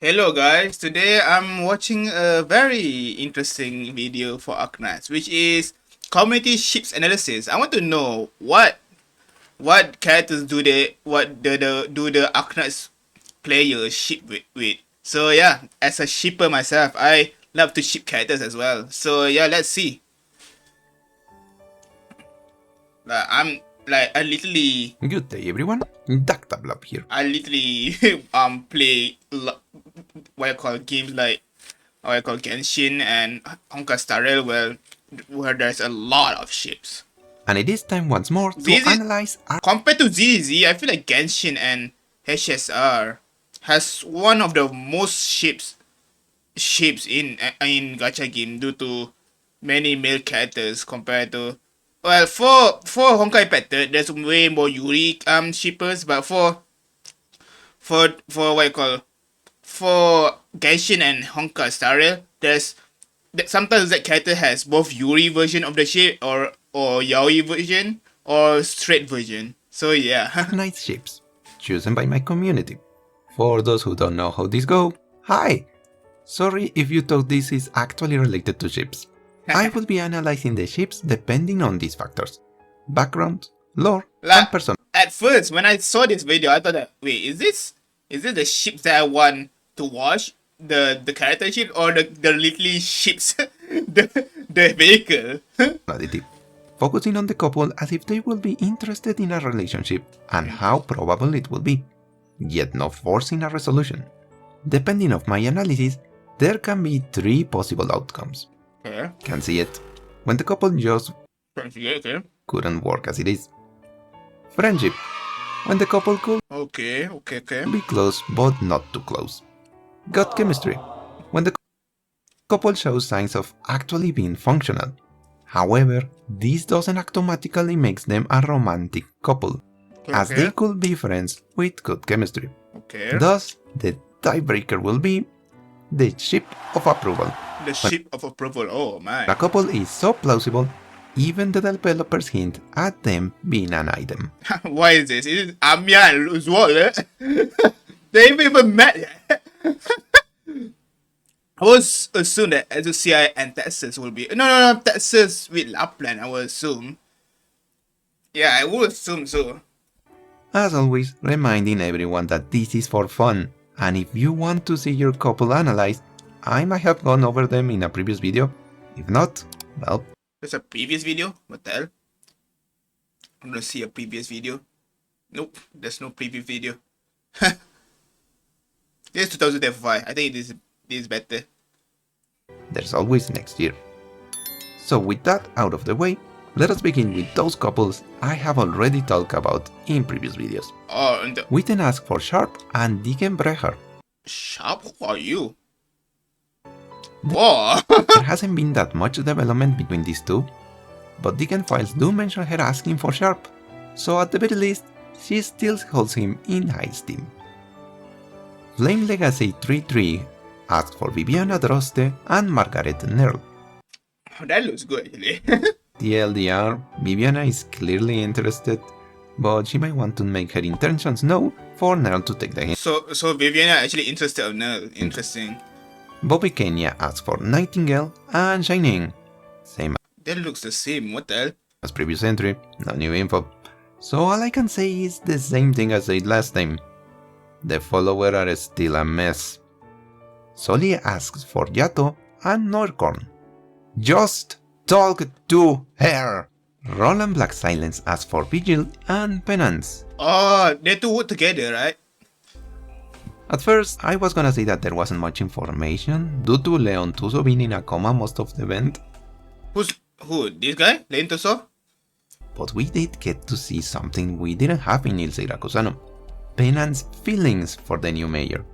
Hello guys, today I'm watching a very interesting video for ARKNIGHTS, which is community ships analysis. I want to know what characters do the ARKNIGHTS players ship with. So yeah, as a shipper myself, I love to ship characters as well. So yeah, let's see. I literally Good day everyone, Dokutah Blob here. I literally play what I call games like what I call Genshin and Honkai Star Rail, where there's a lot of ships. And it is time once more to analyze our... Compared to ZZ, I feel like Genshin and HSR has one of the most ships in gacha game due to many male characters compared to, well, for Honkai Pattern there's way more Yuri shippers, but for what you call for Genshin and Honkai Star Rail, sometimes that character has both Yuri version of the ship or Yaoi version or straight version. So yeah. nice ships, chosen by my community. For those who don't know how this go, hi! Sorry if you thought this is actually related to ships. I will be analyzing the ships depending on these factors: background, lore, and person. At first, when I saw this video, I thought that, wait, is this the ships that I want to watch? The character ship or the literally ships, the vehicle? Focusing on the couple as if they will be interested in a relationship and how probable it will be, yet not forcing a resolution. Depending on my analysis, there can be 3 possible outcomes. Okay. Can see it. When the couple just Okay. couldn't work as it is. Friendship. When the couple could be close but not too close. Got chemistry. When the couple shows signs of actually being functional. However, this doesn't automatically make them a romantic couple, as they could be friends with good chemistry. Thus, the tiebreaker will be the ship of approval. The ship of approval, oh man. A couple is so plausible, even the developers hint at them being an item. Why is this? Is it Amiya and Uzwala? They haven't even met yet. I was assume that Azucia and Texas will be... No, Texas with Lapland, I would assume. Yeah, I would assume so. As always, reminding everyone that this is for fun, and if you want to see your couple analyzed, I might have gone over them in a previous video. If not, well... There's a previous video? What the hell? I'm gonna see a previous video. Nope, there's no previous video. This is 2005. I think this is better. There's always next year. So with that out of the way, let us begin with those couples I have already talked about in previous videos. We then ask for Sharp and Deacon Breher. Sharp? Who are you? Whoa! There hasn't been that much development between these two, but Deacon files do mention her asking for Sharp, so at the very least, she still holds him in high esteem. Flame Legacy 3-3 asks for Viviana Droste and Margaret Nerl. Oh, that looks good actually. TLDR, Viviana is clearly interested, but she might want to make her intentions known for Nerl to take the hint. So Viviana actually interested in Nerl. Interesting. Bobby Kenya asks for Nightingale and Shining. Same. That looks the same, what the hell? As previous entry, no new info. So all I can say is the same thing as I said last time. The followers are still a mess. Soli asks for Yato and Norcorn. Just talk to her! Roland Black Silence asks for Vigil and Penance. Oh, they two work together, right? At first, I was gonna say that there wasn't much information due to Leon Tuso being in a coma most of the event. Who? This guy? Leon Tuso? But we did get to see something we didn't have in Ilse Irakusano. Penance's feelings for the new mayor.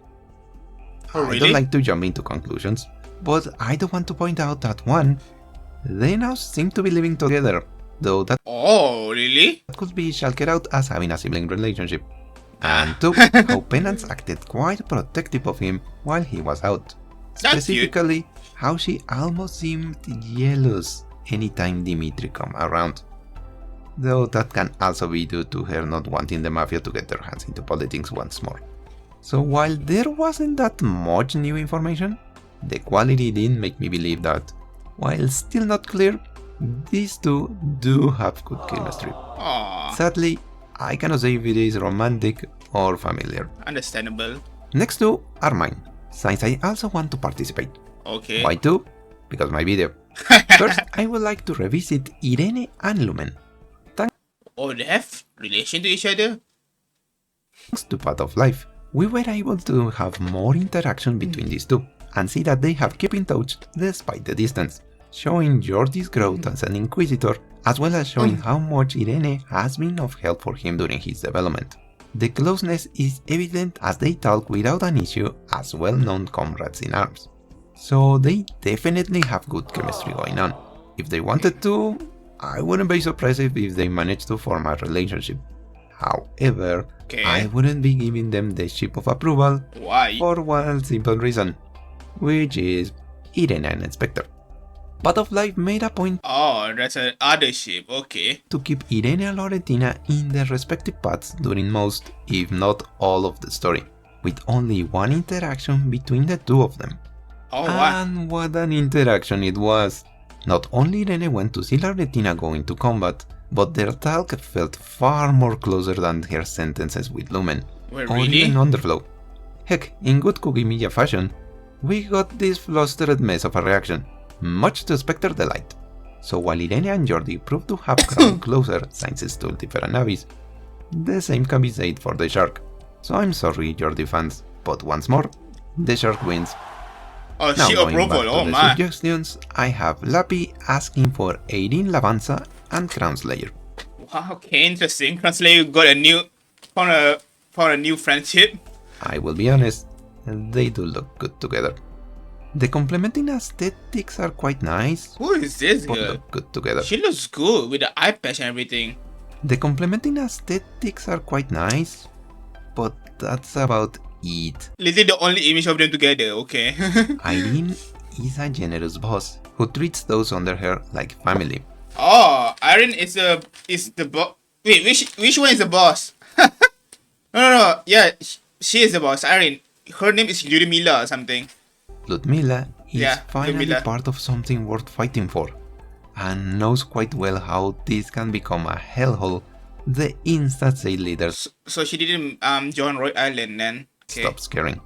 Oh, really? I don't like to jump into conclusions, but I do want to point out that 1, they now seem to be living together, though that really? Could be shouted out as having a sibling relationship. And 2, how Penance acted quite protective of him while he was out. Specifically, how she almost seemed jealous anytime Dimitri come around. Though that can also be due to her not wanting the Mafia to get their hands into politics once more. So while there wasn't that much new information, the quality didn't make me believe that, while still not clear, these two do have good chemistry. Aww. Sadly, I cannot say if it is romantic or familiar. Understandable. Next two are mine, since I also want to participate. Okay. Why two? Because my video. First, I would like to revisit Irene and Lumen. Oh, they have relation to each other? Thanks to Path of Life, we were able to have more interaction between these two, and see that they have kept in touch despite the distance, showing Jordi's growth as an Inquisitor, as well as showing how much Irene has been of help for him during his development. The closeness is evident as they talk without an issue as well-known comrades in arms. So they definitely have good chemistry going on. If they wanted to, I wouldn't be surprised if they managed to form a relationship. However, I wouldn't be giving them the ship of approval. Why? For one simple reason, which is Irene and Inspector. Path of Life made a point that's an other ship, okay. to keep Irene and Laurentina in their respective paths during most, if not all of the story, with only one interaction between the two of them. And what an interaction it was! Not only Irene went to see Laurentina go into combat, but their talk felt far more closer than her sentences with Lumen, or even Underflow. Heck, in good Cookie Media fashion, we got this flustered mess of a reaction, much to Spectre's delight. So while Irene and Jordi proved to have grown closer since it's two different navies, the same can be said for the Shark. So I'm sorry Jordi fans, but once more, the Shark wins. Oh, now she going approval, back to oh the man. suggestions, I have Lappy asking for 18 Lavanza and Crown Slayer. Wow, okay, interesting. Crown Slayer got a new, found a new friendship. I will be honest, they do look good together. The complementing aesthetics are quite nice. Who is this but girl? Look good together. She looks good with the eye patch and everything. The complementing aesthetics are quite nice, but that's about it. Literally the only image of them together, okay. Irene is a generous boss who treats those under her like family. Oh, Irene is the boss. Wait, which one is the boss? No. Yeah, she is the boss. Irene. Her name is Ludmilla or something. Ludmilla is finally Ludmilla. part of something worth fighting for, and knows quite well how this can become a hellhole the instant state leaders So she didn't join Roy Island then. Okay. stop scaring.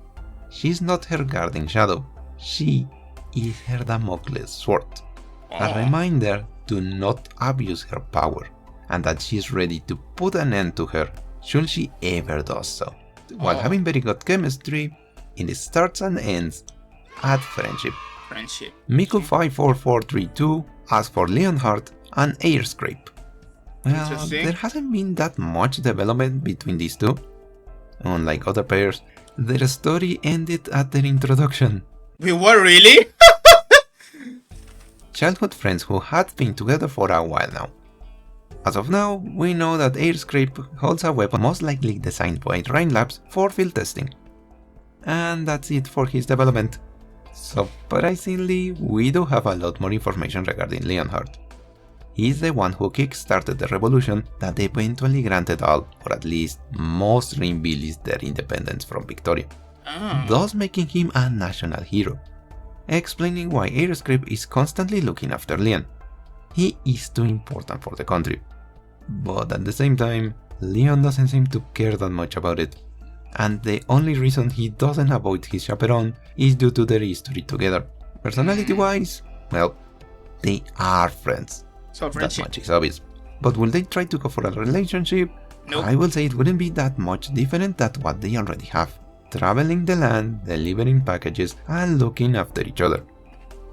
She's not her guarding shadow, she is her Damocles sword. A reminder to not abuse her power, and that she's ready to put an end to her should she ever does so, while having very good chemistry in the starts and ends at friendship. Miku54432 asks for Leonhardt and Airscrape. Well, there hasn't been that much development between these two. Unlike other pairs, their story ended at their introduction. Wait, what, really? Childhood friends who had been together for a while now. As of now, we know that Airscrape holds a weapon most likely designed by Rhine Labs for field testing. And that's it for his development. Surprisingly, we do have a lot more information regarding Leonhardt. He's the one who kick-started the revolution that eventually granted all, or at least most Rimbillis their independence from Victoria, thus making him a national hero, explaining why Airscrape is constantly looking after Leon. He is too important for the country, but at the same time, Leon doesn't seem to care that much about it, and the only reason he doesn't avoid his chaperone is due to their history together. Personality-wise, well, they are friends. So that much is obvious. But will they try to go for a relationship? Nope. I will say it wouldn't be that much different than what they already have. Traveling the land, delivering packages, and looking after each other.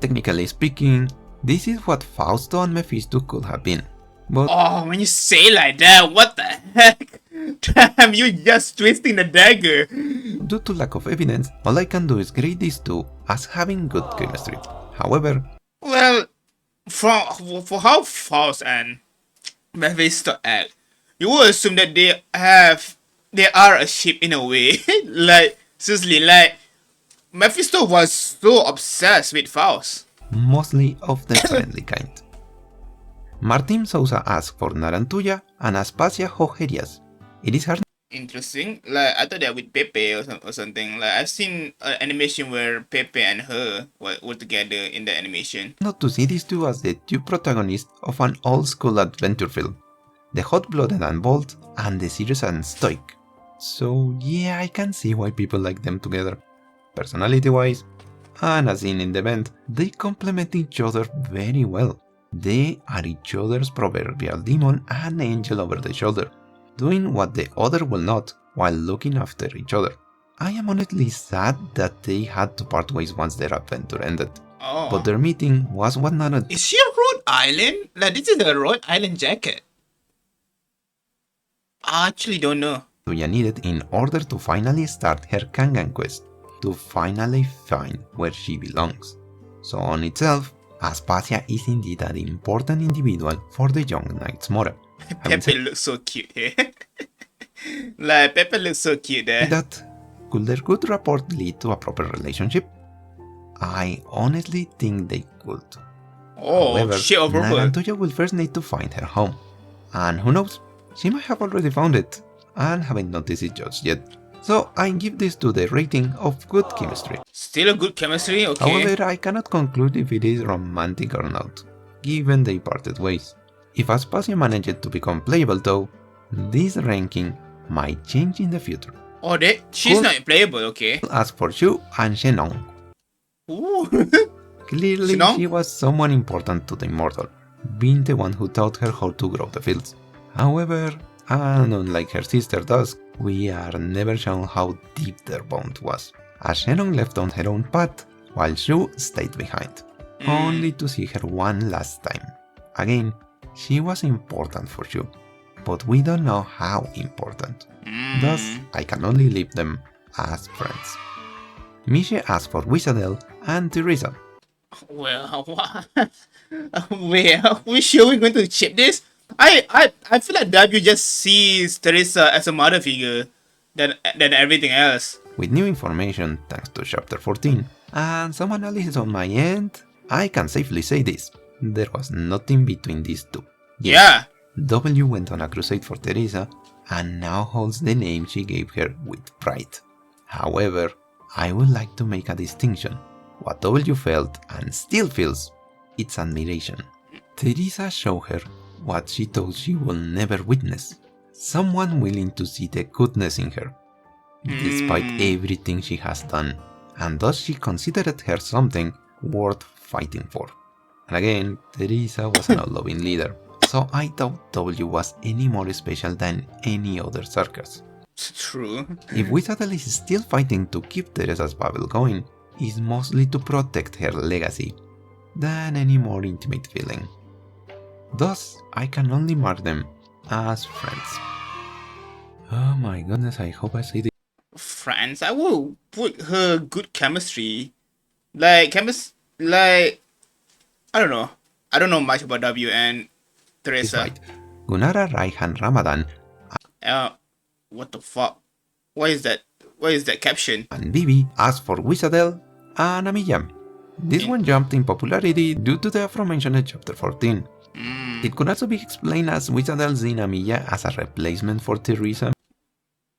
Technically speaking, this is what Fausto and Mephisto could have been. But when you say like that, what the heck? Damn, you just twisting the dagger. Due to lack of evidence, all I can do is grade these two as having good chemistry. However, well, for how Faust and Mephisto act, you would assume that they are a ship in a way. Like, seriously, like, Mephisto was so obsessed with Faust. Mostly of the friendly kind. Martin Sousa asks for Narantuya and Aspasia Jojerias. It is her Interesting. Like I thought that with Pepe or something. Like I've seen an animation where Pepe and her were together in the animation. Not to see these two as the two protagonists of an old-school adventure film, the hot-blooded and bold, and the serious and stoic. So yeah, I can see why people like them together. Personality-wise, and as seen in the event, they complement each other very well. They are each other's proverbial demon and angel over the shoulder, doing what the other will not while looking after each other. I am honestly sad that they had to part ways once their adventure ended. Oh. But their meeting was what none of... Is she a Rhode Island? Like this is a Rhode Island jacket. I actually don't know. Tuya needed in order to finally start her Kangan quest, to finally find where she belongs. So on itself, Aspasia is indeed an important individual for the Young Knights Mora. Pepe looks so cute here. Like Pepe looks so cute there. That could their good rapport lead to a proper relationship? I honestly think they could. Oh, however, shit of purple. Narantoya will first need to find her home. And who knows, she might have already found it and haven't noticed it just yet. So I give this to the rating of good chemistry. Still a good chemistry, okay. However, I cannot conclude if it is romantic or not, given they parted ways. If Aspasia managed to become playable though, this ranking might change in the future. Oh, she's Cool. not playable, okay. As for Shu and Shenong, Ooh. clearly Shenong? she was someone important to the immortal, being the one who taught her how to grow the fields. However, and unlike her sister Dusk, we are never shown how deep their bond was, as Shenong left on her own path, while Shu stayed behind, only to see her one last time. Again, she was important for Shu, but we don't know how important. Thus, I can only leave them as friends. Misha asked for Wizardel and Teresa. Well, what? Wait, we sure we're going to chip this? I feel like W just sees Teresa as a mother figure than everything else. With new information thanks to chapter 14 and some analysis on my end, I can safely say this. There was nothing between these two. Yeah. W went on a crusade for Teresa and now holds the name she gave her with pride. However, I would like to make a distinction. What W felt and still feels, it's admiration. Teresa showed her what she thought she will never witness. Someone willing to see the goodness in her, despite everything she has done, and thus she considered her something worth fighting for. And again, Teresa was an all-loving leader, so I doubt W was any more special than any other Sarkas. True. If Wizardel is still fighting to keep Teresa's bubble going, it's mostly to protect her legacy than any more intimate feeling. Thus, I can only mark them as friends. Oh my goodness, I hope I say this. Friends, I will put her good chemistry. Like, I don't know. I don't know much about W and Teresa. Right. Gunara, Raihan, Ramadan, What the fuck? What is that? What is that caption? and Bibi asked for Wizardel and Amiya. This one jumped in popularity due to the aforementioned chapter 14. It could also be explained as Wizardel seeing Amiya as a replacement for Teresa.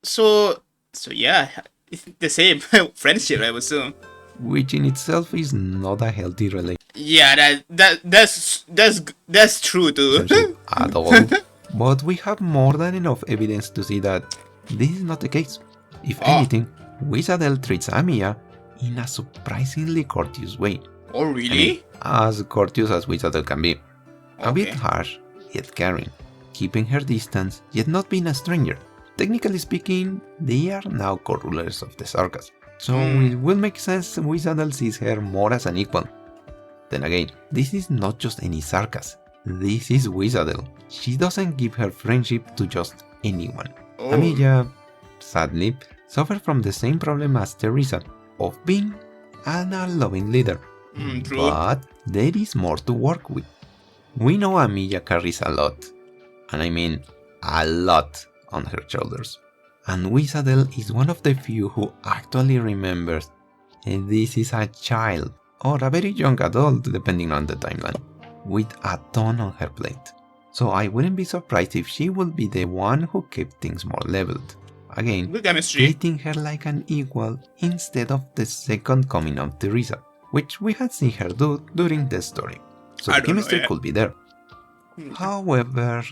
So yeah, it's the same friendship, I would assume. Which in itself is not a healthy relationship Yeah, that's true too. at all. But we have more than enough evidence to see that this is not the case. If anything, Wizardel treats Amiya in a surprisingly courteous way. Oh really? As courteous as Wizardel can be. A bit Okay. harsh, yet caring, keeping her distance, yet not being a stranger. Technically speaking, they are now co-rulers of the Sarkas, so it will make sense Wizardel sees her more as an equal. Then again, this is not just any Sarkas, this is Wizardel. She doesn't give her friendship to just anyone. Amiya, sadly, suffered from the same problem as Teresa, of being an all-loving leader. True. But there is more to work with. We know Amiya carries a lot, and I mean a lot, on her shoulders. And Wizardel is one of the few who actually remembers this is a child, or a very young adult depending on the timeline, with a ton on her plate. So I wouldn't be surprised if she would be the one who kept things more leveled, again, Good chemistry. treating her like an equal instead of the second coming of Teresa, which we had seen her do during the story. So the chemistry could be there. However,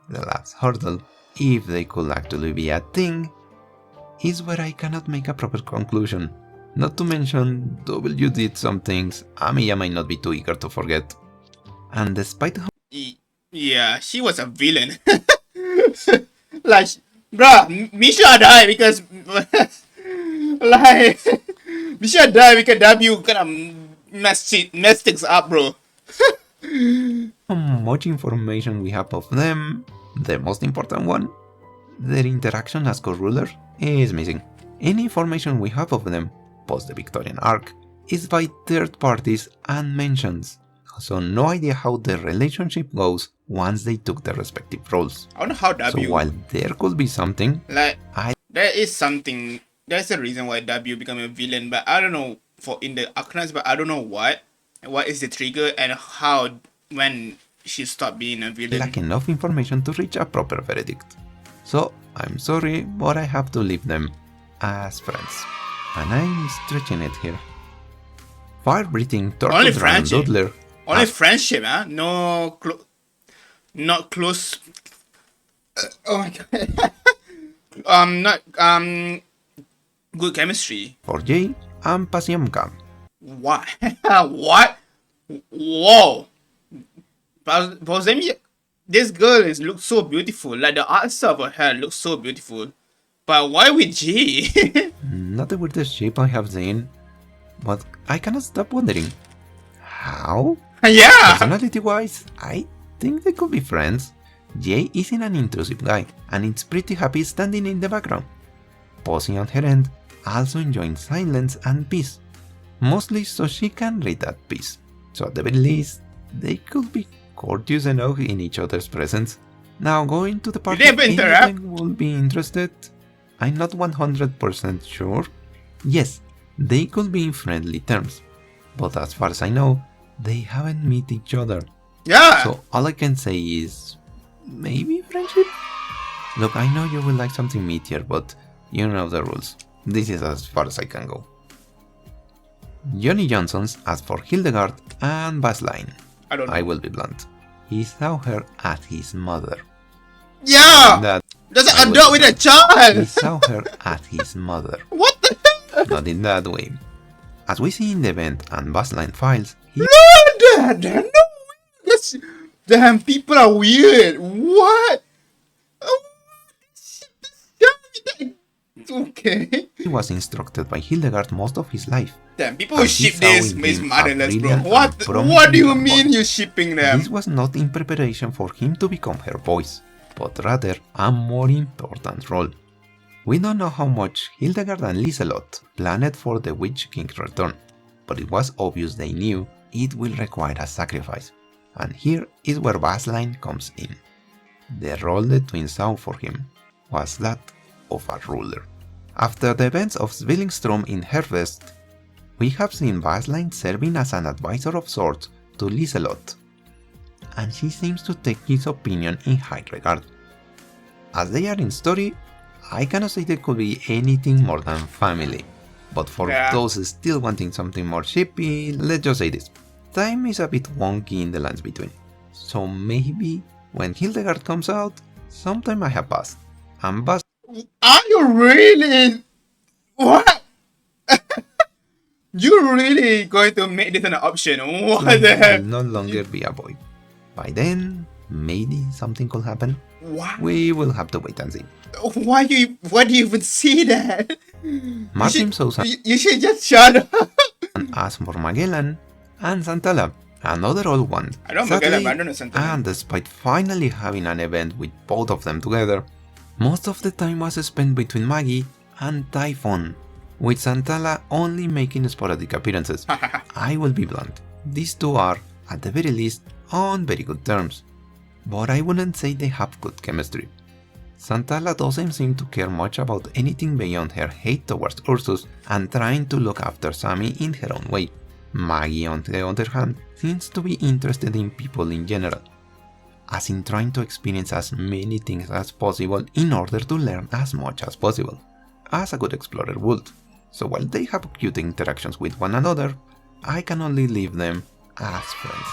the last hurdle, if they could actually be a thing, is where I cannot make a proper conclusion. Not to mention, W did some things Amiya might not be too eager to forget. And despite how... Yeah, she was a villain. Like, bruh, Misha died because... like... Misha died because W kind of messed things up, bro. How much information we have of them, the most important one, their interaction as co-rulers, is missing. Any information we have of them, post the Victorian arc, is by third parties and mentions, so no idea how their relationship goes once they took their respective roles. I don't know how W... So while there could be something, like, there is something, there's a reason why W became a villain, but I don't know, for in the ARKNIGHTS, but I don't know what is the trigger and how, when she stopped being a villain. Lack enough information to reach a proper verdict. So I'm sorry, but I have to leave them as friends. And I'm stretching it here. Fire-breathing turtle dragon Doodler. Only friendship, huh? No, not close. Oh my god. Good chemistry. For Jay and Pasiamka. What? What? Whoa. For them, this girl looks so beautiful. Like the art of her hair looks so beautiful. But why with G? Not the weirdest shape I have seen, but I cannot stop wondering, how? Yeah! Personality-wise, I think they could be friends. Jay isn't an intrusive guy, and it's pretty happy standing in the background. Posing on her end, also enjoying silence and peace. Mostly so she can read at peace. So at the very least, they could be courteous enough in each other's presence. Now going to the part that anyone will be interested, I'm not 100% sure. Yes, they could be in friendly terms, but as far as I know, they haven't met each other. Yeah! So all I can say is, maybe friendship? Look, I know you will like something meatier, but you know the rules. This is as far as I can go. Johnny Johnson's asked for Hildegard and Baseline. I will be blunt. He saw her as his mother. Yeah! That's an adult with a child! He saw her as his mother. What the hell? Not in that way. As we see in the event and Baseline files, he... No, Dad! No! Damn, people are weird! What? Oh, okay. He was instructed by Hildegard most of his life. Damn, people who ship this is motherless, bro. What do you mean you're shipping them? This was not in preparation for him to become her voice, but rather a more important role. We don't know how much Hildegard and Liselot planned for the Witch King's return, but it was obvious they knew it will require a sacrifice, and here is where Baseline comes in. The role the twins saw for him was that of a ruler. After the events of Zwillingstrom in Harvest, we have seen Baseline serving as an advisor of sorts to Liselot, and she seems to take his opinion in high regard. As they are in story, I cannot say they could be anything more than family, but for those still wanting something more shippy, let's just say this. Time is a bit wonky in the lands between, so maybe when Hildegard comes out, sometime I have passed, and Bas... Are you really? What? You're really going to make this an option? What the heck? Will no longer be a boy. By then, maybe something could happen. What? We will have to wait and see. Why do you even see that? Martin Sousa. You should just shut up. And ask for Magellan and Santala, another old one. I don't Magellan, but I don't know Santala. And despite finally having an event with both of them together, most of the time was spent between Maggie and Typhon, with Santala only making sporadic appearances. I will be blunt, these two are, at the very least, on very good terms, but I wouldn't say they have good chemistry. Santala doesn't seem to care much about anything beyond her hate towards Ursus and trying to look after Sammy in her own way. Maggie, on the other hand, seems to be interested in people in general. as in trying to experience as many things as possible in order to learn as much as possible, as a good explorer would. So while they have cute interactions with one another, I can only leave them as friends.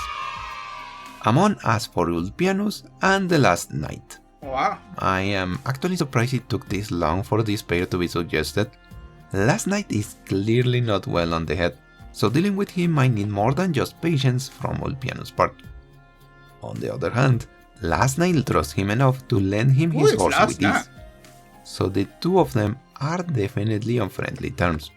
Amon asked for Ulpianus and the Last Night. Wow. I am actually surprised it took this long for this pair to be suggested. Last Night is clearly not well on the head, so dealing with him might need more than just patience from Ulpianus' part. On the other hand, Last Night trusts him enough to lend him his horse with ease. So the two of them are definitely on friendly terms.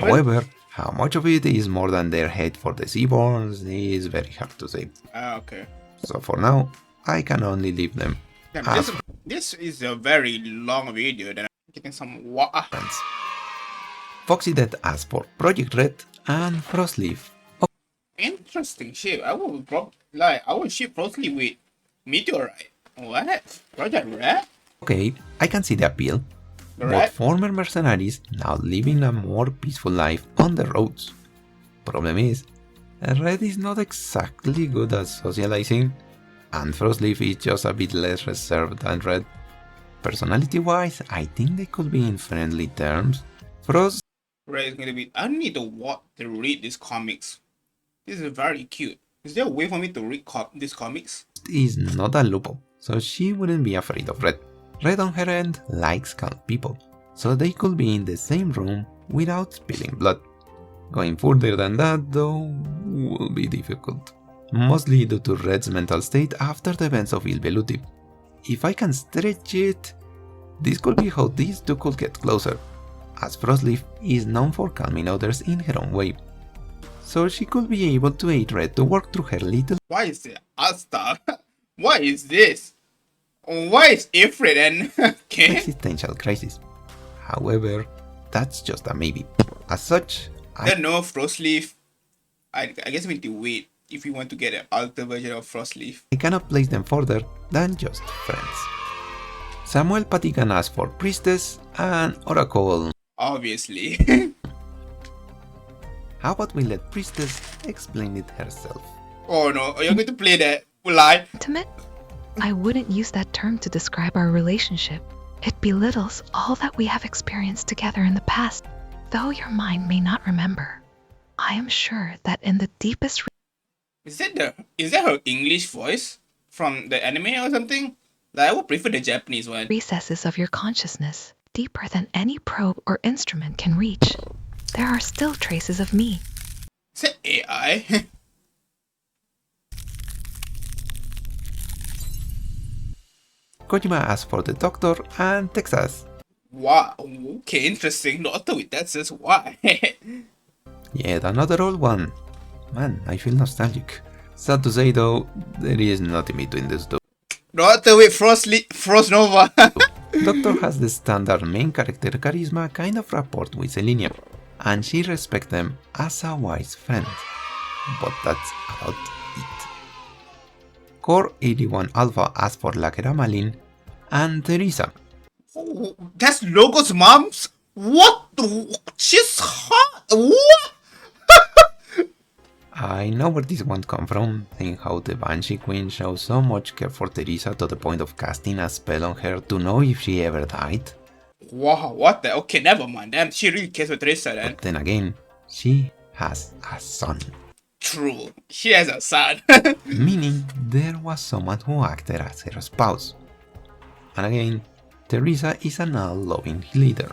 However, how much of it is more than their hate for the Seaborns is very hard to say. Okay. So for now, I can only leave them as this is a very long video that I'm getting some water. Friends. Foxy Dead asked for Project Red and Frostleaf. Interesting ship. I would ship Frostleaf with Meteorite. What? Project Red? Okay, I can see the appeal. Both former mercenaries now living a more peaceful life on the roads. Problem is, Red is not exactly good at socializing, and Frostleaf is just a bit less reserved than Red. Personality-wise, I think they could be in friendly terms. Red is going to be... I need to read these comics. This is very cute. Is there a way for me to read these comics? Is not a lupo, so she wouldn't be afraid of Red. Red on her end likes calm people, so they could be in the same room without spilling blood. Going further than that, though, will be difficult. Mostly due to Red's mental state after the events of Il Veluti. If I can stretch it, this could be how these two could get closer, as Frostleaf is known for calming others in her own way. So she could be able to aid Red to work through her little... Why is it Asta? What is this? Why is Ifrit and... existential crisis. However, that's just a maybe. As such, I don't know Frostleaf. I guess we need to wait if we want to get an alter version of Frostleaf. I cannot place them further than just friends. Samuel Patikan asked for Priestess and Oracle. Obviously. How about we let Priestess explain it herself? Oh no, are you going to play that live? Intimate? I wouldn't use that term to describe our relationship. It belittles all that we have experienced together in the past, though your mind may not remember. I am sure that in the deepest... Is that her English voice from the anime or something? Like, I would prefer the Japanese one. ...recesses of your consciousness, deeper than any probe or instrument can reach, there are still traces of me. Is that AI? Kojima asked for the Doctor and Texas. Wow, okay, interesting. Doctor with Texas, why? Yet another old one. Man, I feel nostalgic. Sad to say though, there is nothing between these two. Doctor with Frost Nova. Doctor has the standard main character charisma kind of rapport with Selenia, and she respects them as a wise friend. But that's about it. Core 81 Alpha asked for Lakera Malin and Teresa. Oh, that's Logo's mom's? What? She's hot? What? I know where this one come from, seeing how the Banshee Queen shows so much care for Teresa to the point of casting a spell on her to know if she ever died. Wow, what the? Okay, never mind. Damn, she really cares for Teresa then. But then again, she has a son. True, she has a son. Meaning there was someone who acted as her spouse. And again, Teresa is an all-loving leader,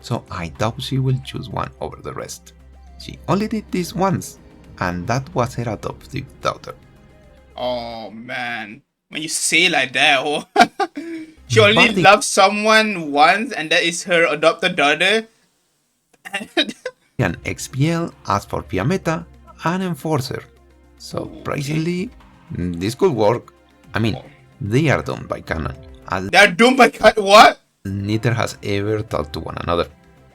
so I doubt she will choose one over the rest. She only did this once, and that was her adoptive daughter. Oh man, when you say like that, oh. She only loves someone once and that is her adopted daughter. An XPL asked for Piameta and Enforcer. Surprisingly, this could work. I mean, they are doomed by canon. They're doomed by canon? What? Neither has ever talked to one another.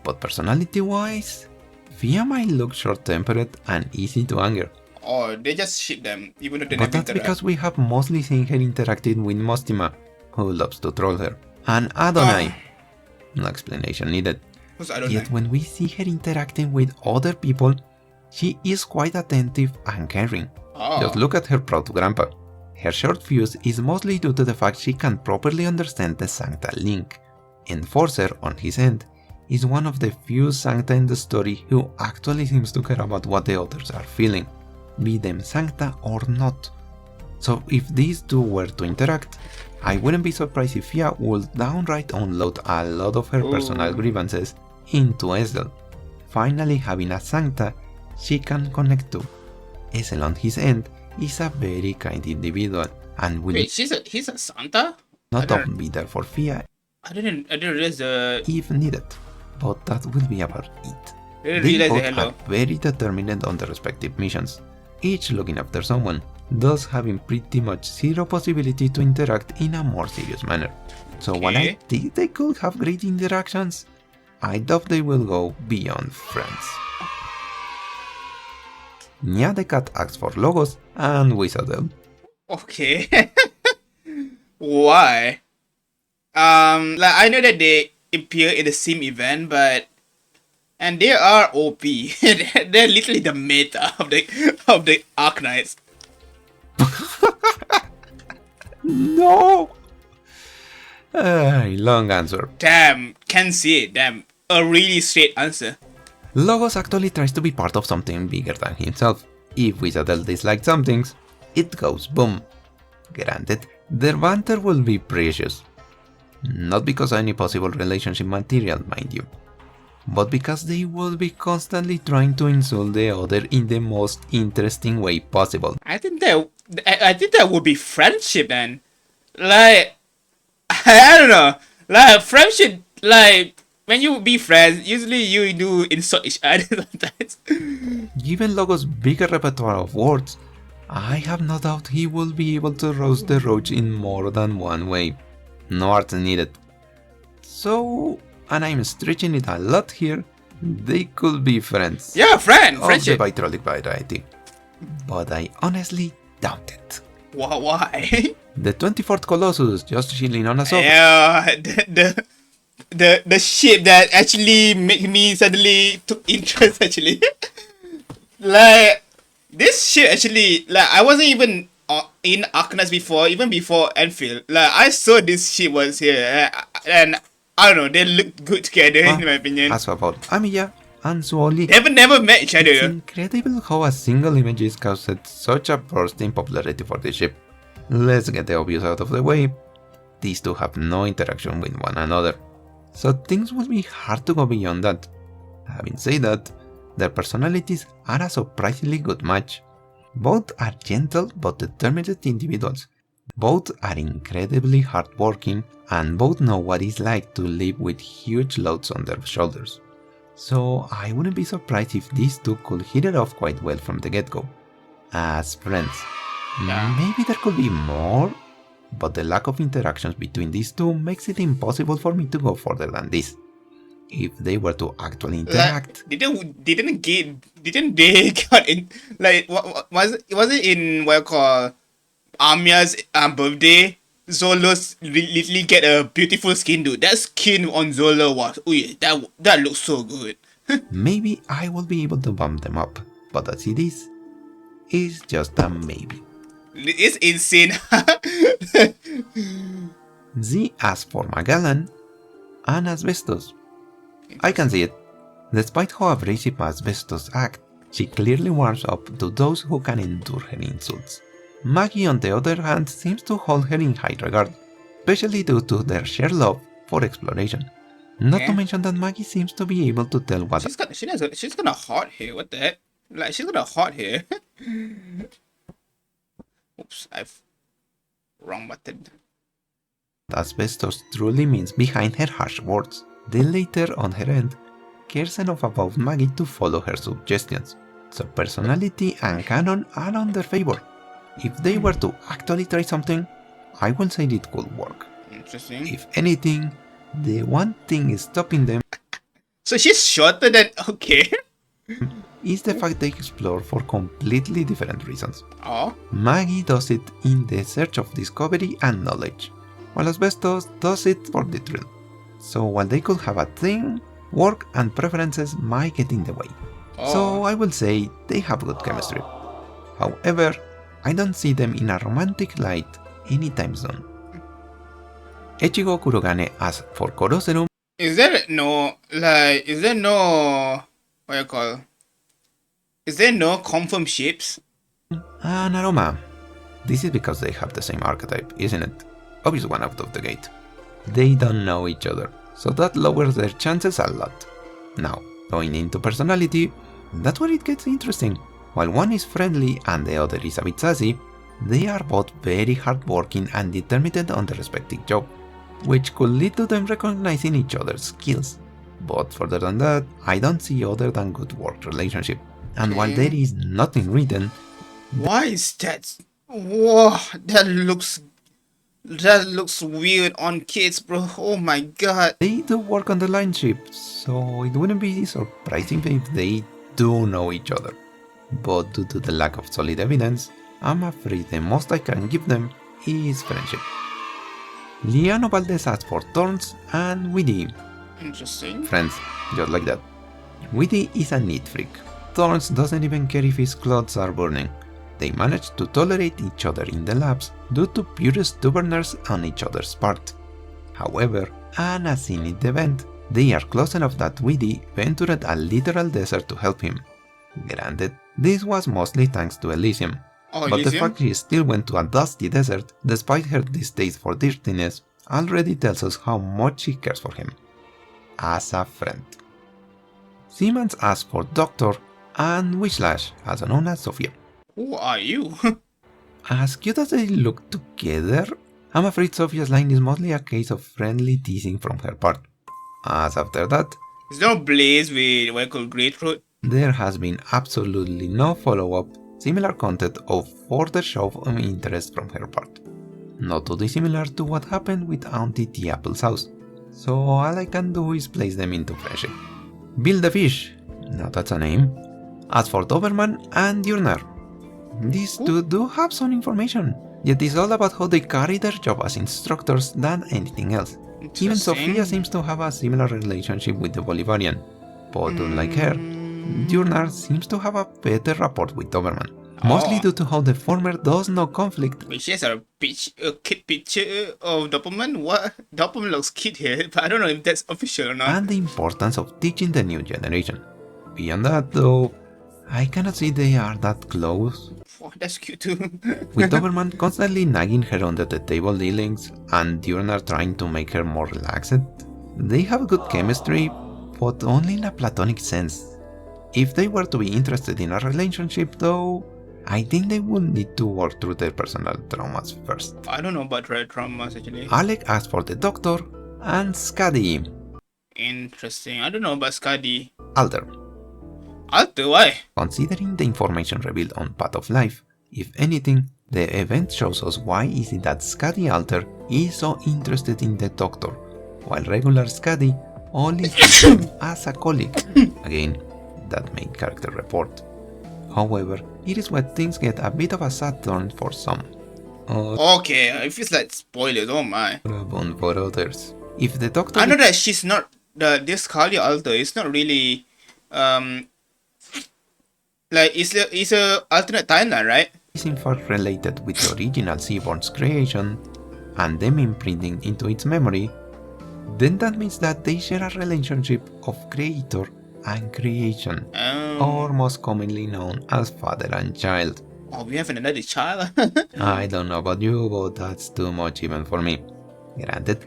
But personality-wise, Fia might look short-tempered and easy to anger. Oh, they just ship them, even though they never interact. But that's because we have mostly seen her interacting with Mostima, who loves to troll her, and Adonai. No explanation needed. Who's Adonai? Yet when we see her interacting with other people, she is quite attentive and caring. Just look at her proud grandpa. Her short fuse is mostly due to the fact she can't properly understand the Sancta link. Enforcer, on his end, is one of the few Sancta in the story who actually seems to care about what the others are feeling, be them Sancta or not. So if these two were to interact, I wouldn't be surprised if Fia would downright unload a lot of her personal grievances into Esdel, finally having a Sancta she can connect to. Esel on his end is a very kind individual and will he's a Santa? not often be there for Fia I didn't realize if needed, but that will be about it. They both are very determined on their respective missions, each looking after someone, thus having pretty much zero possibility to interact in a more serious manner. So while I think they could have great interactions, I doubt they will go beyond friends. Nya the cat asks for Logos and Wizardel. Okay. Why? Like I know that they appear in the same event, but and they are OP. They're literally the meta of the ARKNIGHTS. No! Long answer. Damn, can't see it. Damn, a really straight answer. Logos actually tries to be part of something bigger than himself. If Wizardel dislikes some things, it goes boom. Granted, their banter will be precious. Not because of any possible relationship material, mind you, but because they will be constantly trying to insult the other in the most interesting way possible. I think that would be friendship, man. Like, I don't know. Like, friendship, like, when you be friends, usually you do insult each other sometimes. Given Logos' bigger repertoire of words, I have no doubt he will be able to roast the roach in more than one way. No art needed. So, and I'm stretching it a lot here, they could be friends. Yeah, friendship. Of the vitrolic variety. But I honestly doubt it. Why? The 24th Colossus just chilling on a sofa. Yeah, the ship that actually made me suddenly took interest actually. Like, this ship actually, like, I wasn't even in ARKNIGHTS before, even before Enfield. Like, I saw this ship was here, and I don't know, they looked good together in my opinion. As about Amiya and Suoli, They never met each other. It's incredible how a single image has caused such a burst in popularity for the ship. Let's get the obvious out of the way. These two have no interaction with one another, so things will be hard to go beyond that. Having said that, their personalities are a surprisingly good match. Both are gentle but determined individuals. Both are incredibly hardworking and both know what it's like to live with huge loads on their shoulders. So I wouldn't be surprised if these two could hit it off quite well from the get-go. As friends. Maybe there could be more, but the lack of interactions between these two makes it impossible for me to go further than this. If they were to actually interact, didn't they got in, like, was it in what you call Amiya's birthday? Zolo's literally get a beautiful skin, dude. That skin on Zolo was, that looks so good. Maybe I will be able to bump them up, but as it is, it's just a maybe. It's insane. Z asked for Magellan and Asbestos. I can see it. Despite how abrasive Asbestos act, she clearly warms up to those who can endure her insults. Maggie on the other hand seems to hold her in high regard, especially due to their shared love for exploration. Not to mention that Maggie seems to be able to tell what she's got a hot hair, what the heck? Like, she's got a hot hair. Oops, I've wrong button. Asbestos truly means behind her harsh words. The later, on her end, cares enough about Maggie to follow her suggestions, so personality and canon are on their favor. If they were to actually try something, I will say it could work. Interesting. If anything, the one thing stopping them so she's shorter than, okay, is the fact they explore for completely different reasons. Oh. Maggie does it in the search of discovery and knowledge, while Asbestos does it for the thrill. So while they could have a thing, work and preferences might get in the way. So I will say they have good chemistry. However, I don't see them in a romantic light anytime soon. Echigo Kurogane asks for Koroserum. Is there no, what you call? Is there no confirmed ships? And Aroma. This is because they have the same archetype, isn't it? Obvious one out of the gate. They don't know each other, so that lowers their chances a lot. Now, going into personality, that's where it gets interesting. While one is friendly and the other is a bit sassy, they are both very hardworking and determined on their respective job, which could lead to them recognizing each other's skills. But further than that, I don't see other than good work relationship. And while there is nothing written... Why is that? Whoa, that looks weird on kids, bro. Oh my god. They do work on the line ship, so it wouldn't be surprising if they do know each other. But due to the lack of solid evidence, I'm afraid the most I can give them is friendship. Liano Valdez asks for Thorns and Widdy. Interesting. Friends, just like that. Widdy is a neat freak. Thorns doesn't even care if his clothes are burning. They manage to tolerate each other in the labs due to pure stubbornness on each other's part. However, and as in the event, they are close enough that Widdy ventured a literal desert to help him. Granted, this was mostly thanks to Elysium, but the fact she still went to a dusty desert despite her distaste for dirtiness already tells us how much she cares for him. As a friend. Siemens asks for Doctor and Wishlash, also known as Sophia. Who are you? As cute as they look together, I'm afraid Sophia's line is mostly a case of friendly teasing from her part. As after that, there's no Blaze with what I call Grapefruit. There has been absolutely no follow-up, similar content or further show of interest from her part. Not too dissimilar to what happened with Auntie T. Apple's house, so all I can do is place them into friendship. Bill the Fish, now that's a name, as for Doberman and Diurnar. These two do have some information, yet it's all about how they carry their job as instructors than anything else. Even Sophia seems to have a similar relationship with the Bolivarian, but unlike her, Diurnar seems to have a better rapport with Doberman, mostly due to how the former does no conflict. She has a kid picture of Doberman? What? Doberman looks cute here, but I don't know if that's official or not. And the importance of teaching the new generation. Beyond that though, I cannot see they are that close. Oh, that's cute too. With Doberman constantly nagging her under the table dealings and Diurnar trying to make her more relaxed, they have good chemistry, but only in a platonic sense. If they were to be interested in a relationship though, I think they would need to work through their personal traumas first. I don't know about red traumas actually. Alec asked for the Doctor and Skadi. Interesting. I don't know about Skadi. Alter. Alter, why? Considering the information revealed on Path of Life, if anything, the event shows us why is it that Skadi Alter is so interested in the Doctor, while regular Skadi only sees him as a colleague. Again, that main character report. However, it is where things get a bit of a sad turn for some. Okay, it feels like spoilers, oh my. For others. If the Doctor... I know that she's not... this Skadi Alter is not really... like, it's a alternate timeline, right? Is in fact related with the original Seaborn's creation, and them imprinting into its memory, then that means that they share a relationship of creator and creation, or most commonly known as father and child. Oh, we have another child? I don't know about you, but that's too much even for me. Granted,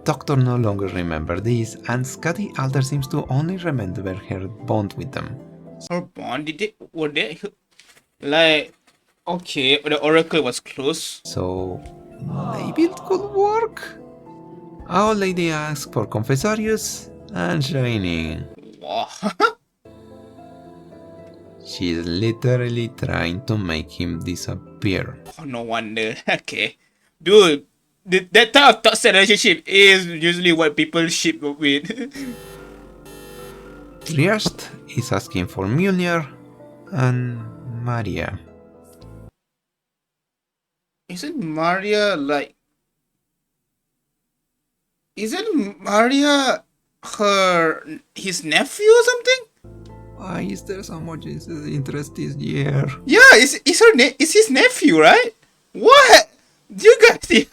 Doctor no longer remembers this, and Skadi Alter seems to only remember her bond with them. Her bond? Were they... like... okay, the Oracle was close. So, maybe it could work? Our lady asks for Confessarius and Shining. Wow. She's literally trying to make him disappear. Oh, no wonder. Okay. Dude, that type of toxic relationship is usually what people ship with. Triast is asking for Mjolnir and Maria. Isn't Maria like... isn't Maria his nephew or something? Why is there so much interest this year? Yeah, it's his nephew, right? What? You guys...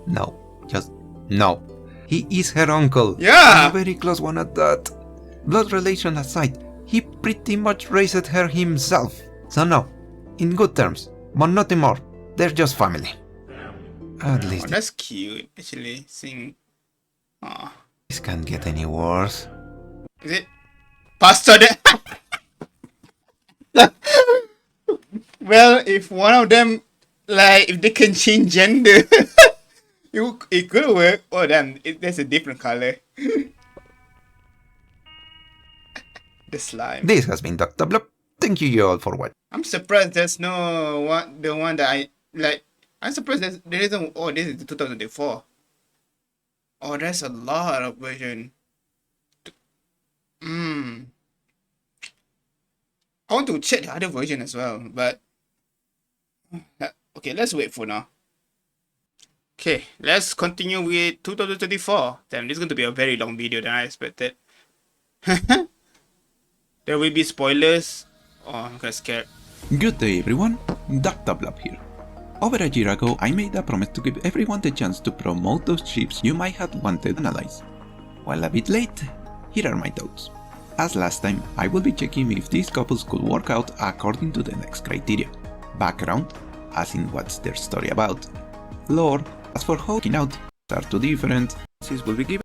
No, just no. He is her uncle. Yeah. And a very close one at that. Blood relation aside, he pretty much raised her himself. So no, in good terms, but nothing more. They're just family. At least. Oh, that's cute, actually. Seeing. Oh. This can't get any worse. Is it? Pastor Well, if one of them, like, if they can change gender, it could work. Oh, damn, there's a different color. The slime. This has been Dr. Blob. Thank you all for watching. I'm surprised there's no the one that I like. I'm surprised there isn't. Oh, this is 2004. Oh, there's a lot of version. I want to check the other version as well, but okay, let's wait for now. Okay, let's continue with 2024. Damn, this is going to be a very long video than I expected. There will be spoilers. Oh, I'm kind of scared. Good day everyone, Dr. Blob here. Over a year ago, I made a promise to give everyone the chance to promote those ships you might have wanted to analyze. While a bit late, here are my thoughts. As last time, I will be checking if these couples could work out according to the next criteria. Background, as in what's their story about. Lore, as for how working out, are two different. This will be given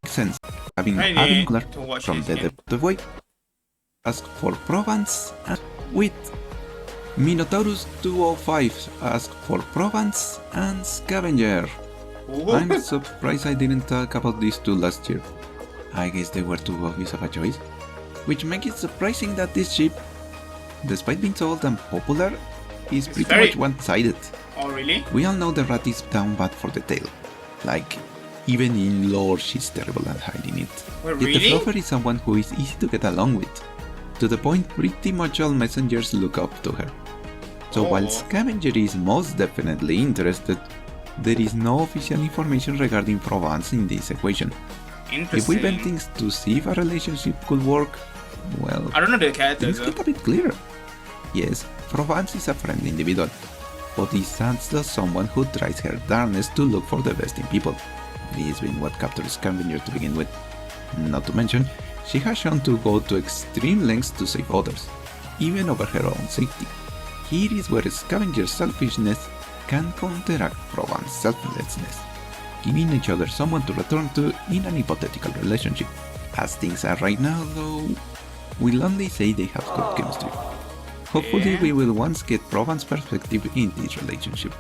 sense, having adding color from the depth of weight. Ask for Provence and with Minotaurus 205 ask for Provence and Scavenger. I'm surprised I didn't talk about these two last year. I guess they were too obvious of a choice, which makes it surprising that this ship, despite being so old and popular, is pretty much one-sided. Oh really? We all know the rat is down bad for the tail. Like, even in lore she's terrible at hiding it. Well, Yet really? the fluffer is someone who is easy to get along with. To the point pretty much all messengers look up to her. So while Scavenger is most definitely interested, there is no official information regarding Provence in this equation. If we bend things to see if a relationship could work, well, I don't know the characters. things get a bit clearer. Yes, Provence is a friendly individual, but is also someone who tries her darnest to look for the best in people. This being what captures Scavenger to begin with. Not to mention, she has shown to go to extreme lengths to save others, even over her own safety. Here is where Scavenger's selfishness can counteract Provence's selflessness, giving each other someone to return to in an hypothetical relationship. As things are right now though, we'll only say they have good chemistry. Hopefully we will once get Provence's perspective in this relationship.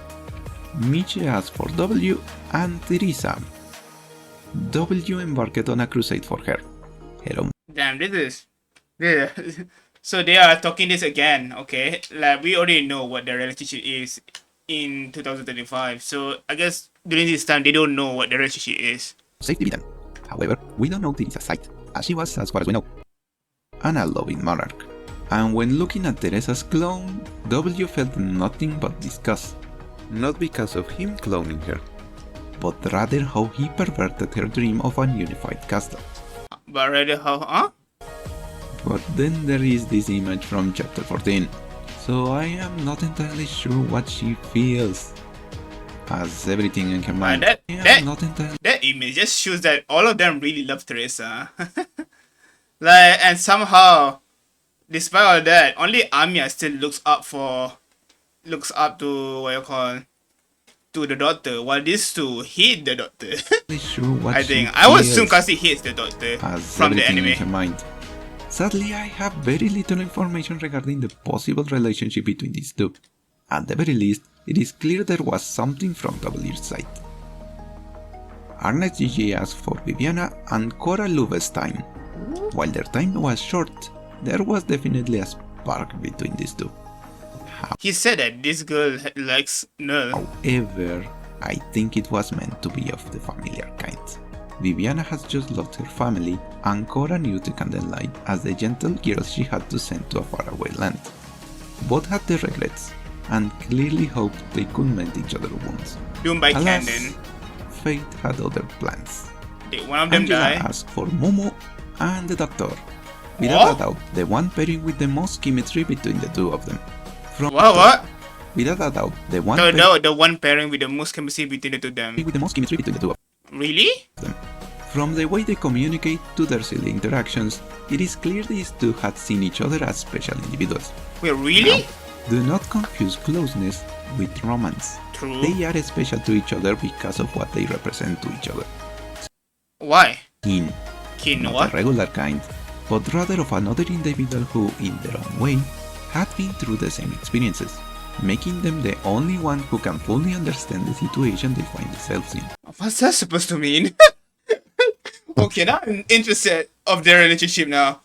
Miche asks for W and Teresa. W embarked on a crusade for her. Damn, this is... Yeah. So they are talking this again, okay? Like, we already know what their relationship is in 2025. So, I guess during this time, they don't know what their relationship is. Safety done. However, we don't know Teresa's side, as she was, as far as we know, an all-loving monarch. And when looking at Teresa's clone, W felt nothing but disgust. Not because of him cloning her, but rather how he perverted her dream of an unified castle. But rather how, huh? But then there is this image from chapter 14, so I am not entirely sure what she feels. As everything in her mind, that that image just shows that all of them really love Teresa. Like, and somehow, despite all that, only Amiya still looks up to what you call, to the doctor, while these two hate the doctor. I think I would assume Kasi hates the doctor from the anime. Sadly, I have very little information regarding the possible relationship between these two. At the very least, it is clear there was something from W's side. ARKNIGHTS GG asked for Viviana and Cora Lubestein. While their time was short, there was definitely a spark between these two. He said that this girl likes Null. However, I think it was meant to be of the familiar kind. Viviana has just lost her family, and Cora knew the candlelight as the gentle girls she had to send to a faraway land. Both had their regrets, and clearly hoped they could mend each other's wounds. Doomed by Alas, Candon. Fate had other plans. Did one of them Angela die? asked for Momo and the doctor. Without a doubt, the one pairing with the most chemistry between the two of them. What? Without a doubt, the one the one pairing with the most chemistry between the two of them. with the most chemistry between the two of Really? them. From the way they communicate to their silly interactions, it is clear these two had seen each other as special individuals. Wait, really? Now, do not confuse closeness with romance. True. They are special to each other because of what they represent to each other. Why? Kin, Kin not what? a regular kind, but rather of another individual who, in their own way, had been through the same experiences, making them the only one who can fully understand the situation they find themselves in. What's that supposed to mean? Okay, now I'm interested of their relationship now.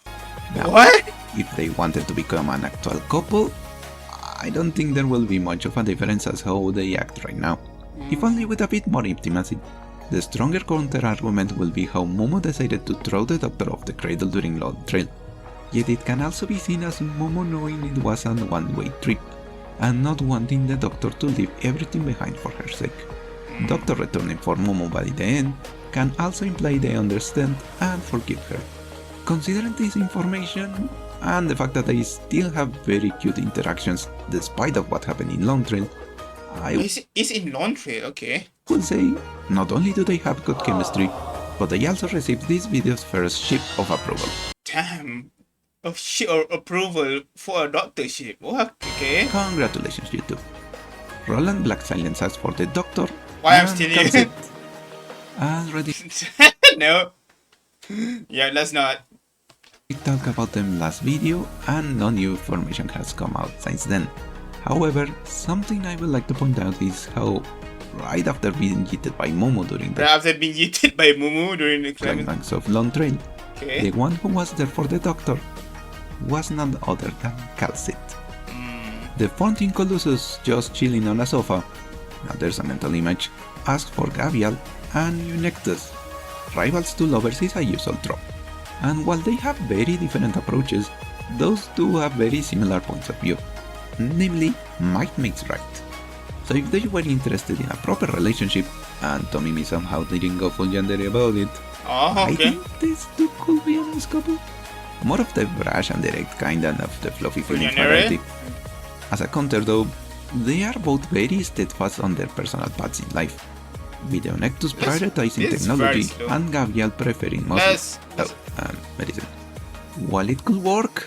Now, What? if they wanted to become an actual couple, I don't think there will be much of a difference as how they act right now, if only with a bit more intimacy. The stronger counter-argument will be how Momo decided to throw the doctor off the cradle during Long Trail. Yet it can also be seen as Momo knowing it was a one-way trip, and not wanting the doctor to leave everything behind for her sake. Doctor returning for Momo by the end can also imply they understand and forgive her. Considering this information, and the fact that they still have very cute interactions despite of what happened in Long Trail, I It's in laundry, okay. would say not only do they have good chemistry, but they also received this video's first ship of approval. Damn. Or approval for a doctorship. What? Okay. Congratulations, YouTube. Roland Black Silence as for the doctor. Why I'm and still that's here? it. Already No. Yeah, let's not. we talked about them last video and no new information has come out since then. However, something I would like to point out is how right after being yeeted by Momo during the After being yeeted by Mumu during the climax. climax of Long Trail, Okay. the one who was there for the doctor was none other than Calcit. The 14 Colossus just chilling on a sofa, now there's a mental image, asked for Gavial and Eunectus, rivals to lovers is a usual trope. And while they have very different approaches, those two have very similar points of view, namely, might makes right. So if they were interested in a proper relationship, and Tomimi somehow didn't go full yandere about it, Oh, I okay. think this two could be a nice couple. More of the brash and direct kind and of the fluffy feelings Yandere? variety. As a counter though, they are both very steadfast on their personal paths in life. With Eunectus prioritizing this is technology very slow. and Gavial preferring muscle. Medicine. While it could work,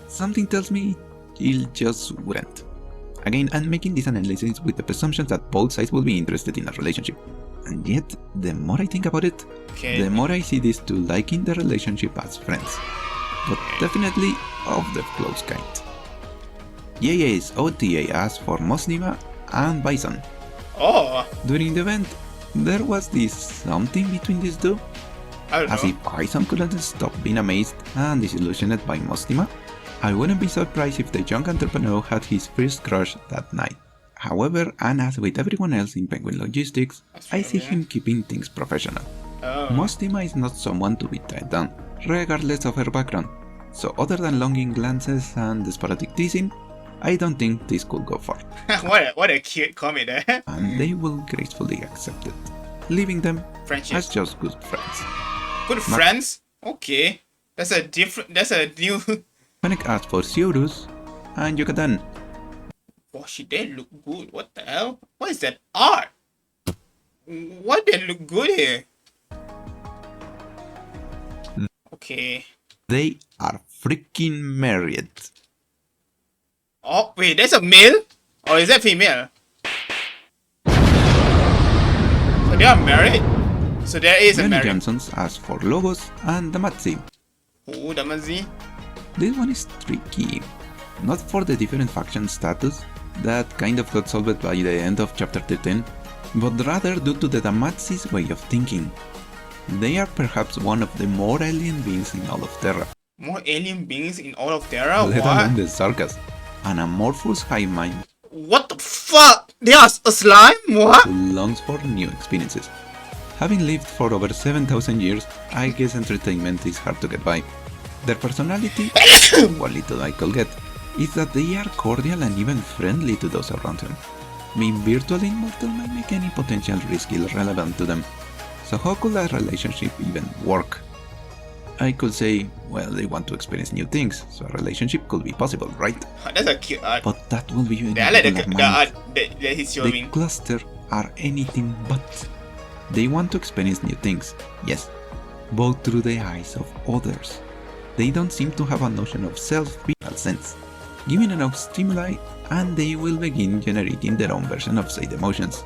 something tells me it just wouldn't. Again, I'm making this analysis with the presumption that both sides will be interested in a relationship. And yet, the more I think about it, Okay. the more I see these two liking the relationship as friends. But definitely of the close kind. Yeye's OTA asked for Mosnima and Bison. Oh, During the event, there was this something between these two, I don't as know. if Bison couldn't stop being amazed and disillusioned by Mosnima. I wouldn't be surprised if the young entrepreneur had his first crush that night. However, and as with everyone else in Penguin Logistics, I see him keeping things professional. Oh. Mostima is not someone to be tied down, regardless of her background, so other than longing glances and the sporadic teasing, I don't think this could go far, what a cute comment, eh? and they will gracefully accept it, leaving them Friendship. as just good friends. Good friends? Okay. That's a new... Fennec asked for Siorus and Yucatan. Oh, she did look good. What the hell? What is that art? Why they look good here? Okay. They are freaking married. Oh, wait, that's a male? Or is that female? So they are married? So there is a Johnny marriage. Johnson's asked for Logos and Damatzi. Oh, Damazi. This one is tricky. Not for the different faction status, that kind of got solved by the end of chapter 13, but rather due to the Damatzi's way of thinking. They are perhaps one of the more alien beings in all of Terra, More alien beings in all of Terra? let alone What? the Sarkas, an amorphous hive mind What the fuck? They are a slime? What? who longs for new experiences. Having lived for over 7,000 years, I guess entertainment is hard to get by. Their personality, what little I could get, is that they are cordial and even friendly to those around them. Being virtually immortal might make any potential risk irrelevant to them. So how could that relationship even work? I could say, well, they want to experience new things, so a relationship could be possible, right? That's a cute art. But that will be I like the art that he's The showing. cluster are anything but. They want to experience new things, yes, but through the eyes of others. They don't seem to have a notion of self-real sense. Given enough stimuli, and they will begin generating their own version of said emotions.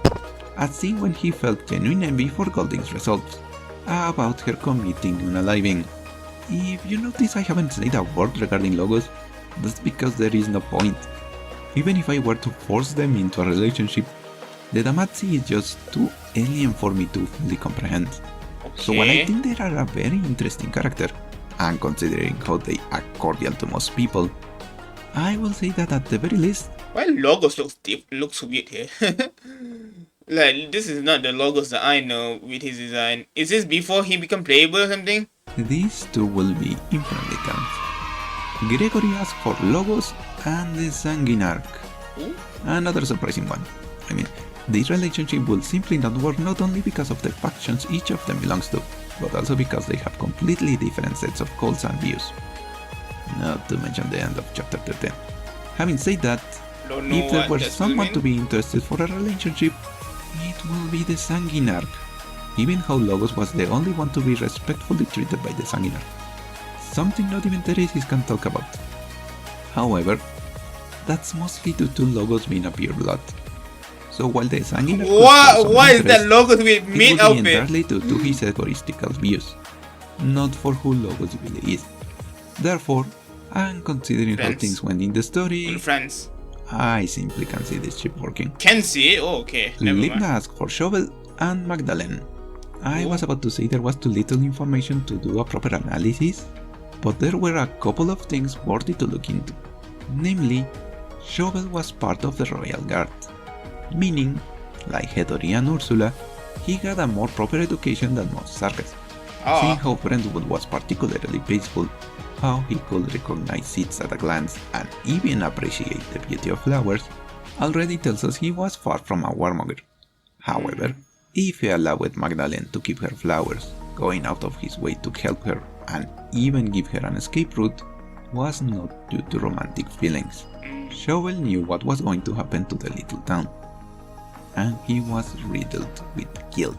As seen when he felt genuine envy for Golding's results, about her committing unaliving. If you notice I haven't said a word regarding logos, that's because there is no point. Even if I were to force them into a relationship, the Damatsi is just too alien for me to fully comprehend. Okay. So while I think they are a very interesting character, and considering how they are cordial to most people, I will say that at the very least... Well, logos looks weird here. Like, this is not the logos that I know with his design. Is this before he become playable or something? These two will be infinitely terms. Gregory asked for logos and the Sanguinarch. Another surprising one. I mean, this relationship will simply not work not only because of the factions each of them belongs to, but also because they have completely different sets of goals and views. Not to mention the end of chapter 13. Having said that, if there were someone to be interested for a relationship, it will be the Sanguinarch, even how Logos was the only one to be respectfully treated by the Sanguinarch. Something not even Teresis can talk about. However, that's mostly due to Logos being a pureblood. So while the Sanguinarch why is that Logos with meat outfit? It would be entirely due to his egoistical views, not for who Logos really is. Therefore, and considering how things went in the story, friends. I simply can't see this ship working. Can see? Oh, okay. Linda asked for Shovel and Magdalene. I was about to say there was too little information to do a proper analysis, but there were a couple of things worthy to look into. Namely, Shovel was part of the Royal Guard, meaning, like Hedori and Ursula, he had a more proper education than most Sarkas. Seeing how Brentwood was particularly peaceful, how he could recognize seeds at a glance and even appreciate the beauty of flowers, already tells us he was far from a warmonger. However, if he allowed Magdalene to keep her flowers, going out of his way to help her and even give her an escape route, was not due to romantic feelings. Shovel knew what was going to happen to the little town, and he was riddled with guilt,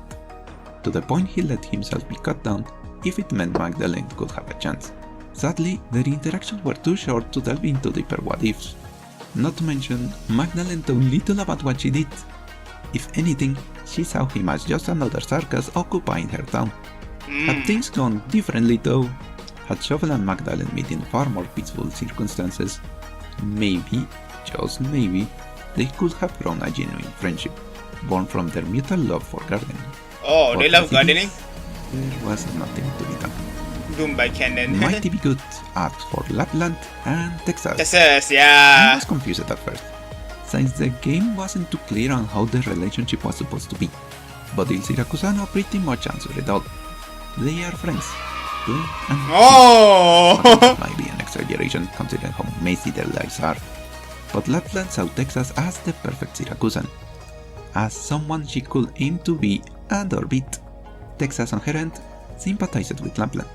to the point he let himself be cut down if it meant Magdalene could have a chance. Sadly, their interactions were too short to delve into deeper what-ifs. Not to mention, Magdalene told little about what she did. If anything, she saw him as just another Sarkas occupying her town. Had things gone differently though, had Shovel and Magdalene met in far more peaceful circumstances, maybe, just maybe, they could have grown a genuine friendship, born from their mutual love for gardening. Oh, But they love gardening? There was nothing to be done. Doomed by Cannon. Mighty Be Good asked for Lapland and Texas. Texas, I yeah. was confused at first, since the game wasn't too clear on how the relationship was supposed to be, but Il Siracusano pretty much answered it all. They are friends. Good and Oh! This might be an exaggeration considering how messy their lives are, but Lapland saw Texas as the perfect Syracusan, as someone she could aim to be and or beat. Texas on her end sympathized with Lapland,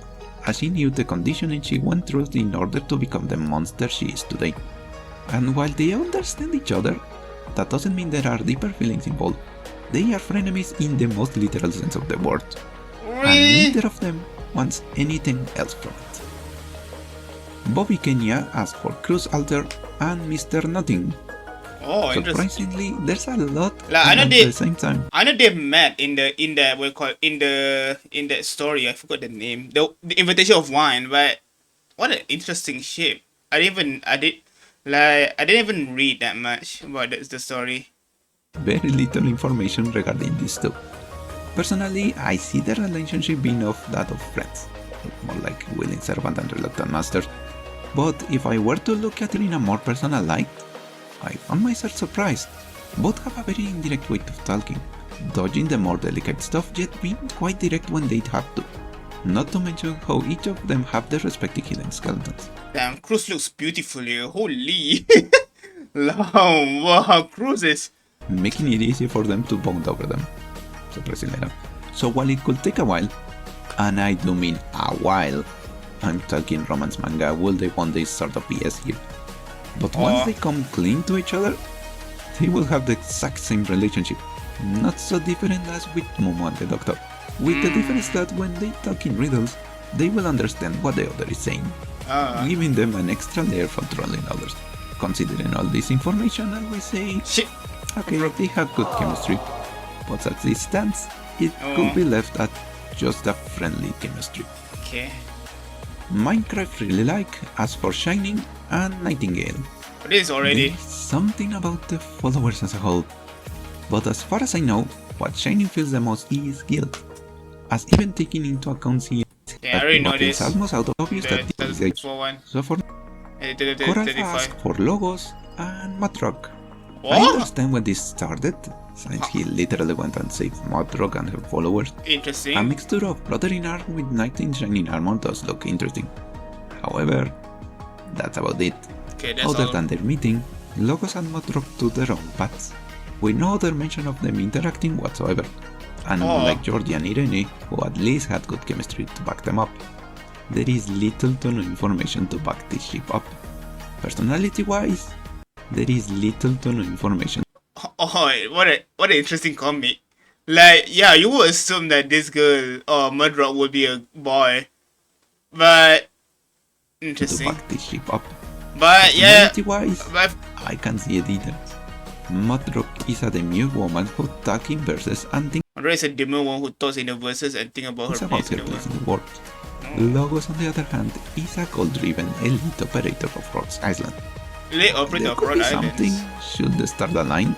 as she knew the conditioning she went through in order to become the monster she is today. And while they understand each other, that doesn't mean there are deeper feelings involved. They are frenemies in the most literal sense of the word, and neither of them wants anything else from it. Bobby Kenya asked for Cruz Alter and Mr. Nothing. Oh, surprisingly, there's a lot like, at the same time. I know they've met in the story. I forgot the name. The Invitation of Wine, but what an interesting ship. I didn't even read that much about the story. Very little information regarding these two. Personally, I see the relationship being of that of friends, more like willing servant and reluctant master. But if I were to look at it in a more personal light, I found myself surprised. Both have a very indirect way of talking, dodging the more delicate stuff yet being quite direct when they have to. Not to mention how each of them have their respective hidden skeletons. Damn, Cruz looks beautiful here. Holy! Wow, Cruz is... Making it easy for them to bond over them, surprisingly enough. So while it could take a while, and I do mean a while, I'm talking romance manga, will they want this sort of BS here. But once they come clean to each other, they will have the exact same relationship. Not so different as with Momo and the Doctor, with the difference that when they talk in riddles, they will understand what the other is saying, giving them an extra layer for trolling others. Considering all this information, I will say, okay, they have good chemistry, but as it stands, it could be left at just a friendly chemistry. Okay. Minecraft really like, as for Shining and Nightingale. It is already. There is something about the followers as a whole. But as far as I know, what Shining feels the most is guilt. As even taking into account the I already know it's this. almost out of obvious that this is so for Coral asked for Logos and Matrock. I understand when this started, since he literally went and saved Matrock and her followers. Interesting. A mixture of Brother in Arm with Knight in Shining Armor does look interesting. However, that's about it. Okay, that's Other all. than their meeting, Logos and Matrock took their own paths, with no other mention of them interacting whatsoever. And unlike Jordi and Irene, who at least had good chemistry to back them up, there is little to no information to back this ship up. Personality-wise, there is little to no information. Oh, what an interesting comic. Like, yeah, you would assume that this girl or Mudrock would be a boy, but interesting. To back this ship up. But yeah, Personality-wise, I can't see it either. Mudrock is a demure woman who talks in verses and thinks Mudrock is a demon one who talks in the verses and think about her about place her in the place world. in the world. Logos, on the other hand, is a goal-driven elite operator of Rhodes Island. Elite operator There of could Rhode be Island. something, should the stars align.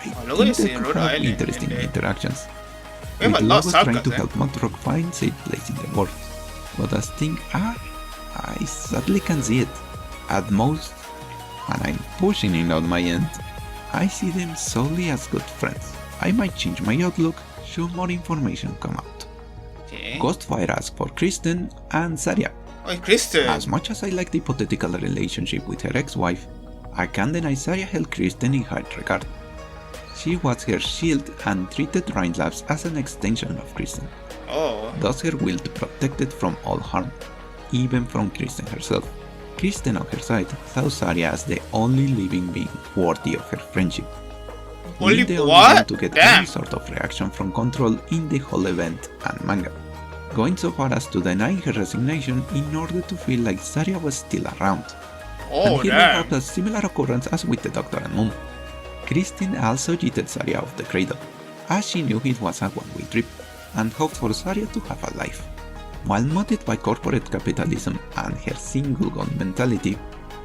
I Logo think is they in could Rhode have Island, interesting and they- interactions. We have With a lot of Logos trying to sarcasm. help Mudrock find safe place in the world. But as things are, I sadly can see it. At most, and I'm pushing it on my end, I see them solely as good friends. I might change my outlook should more information come out. Okay. Ghostfire asked for Kristen and Saria. Oh, Kristen. As much as I like the hypothetical relationship with her ex-wife, I can't deny Saria held Kristen in high regard. She was her shield and treated Raindlaps as an extension of Kristen, Oh. thus her will to protect it from all harm, even from Kristen herself. Kristen on her side saw Saria as the only living being worthy of her friendship. Only Being the only what? one to get Damn. any sort of reaction from Control in the whole event and manga, going so far as to deny her resignation in order to feel like Saria was still around. Oh, And here we damn. have a similar occurrence as with the Doctor and Moon. Kristen also cheated Saria off the cradle, as she knew it was a one-way trip, and hoped for Saria to have a life. While motivated by corporate capitalism and her single gun mentality,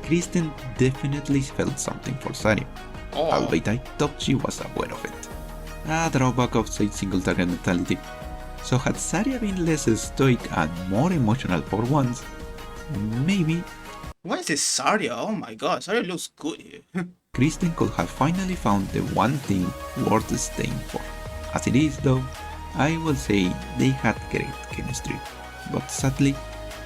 Kristen definitely felt something for Saria, albeit I thought she was aware of it. A drawback of said single target mentality. So had Saria been less stoic and more emotional for once, maybe What is this Saria? Oh my god, Saria looks good here. Kristen could have finally found the one thing worth staying for. As it is though, I will say they had great chemistry, but sadly,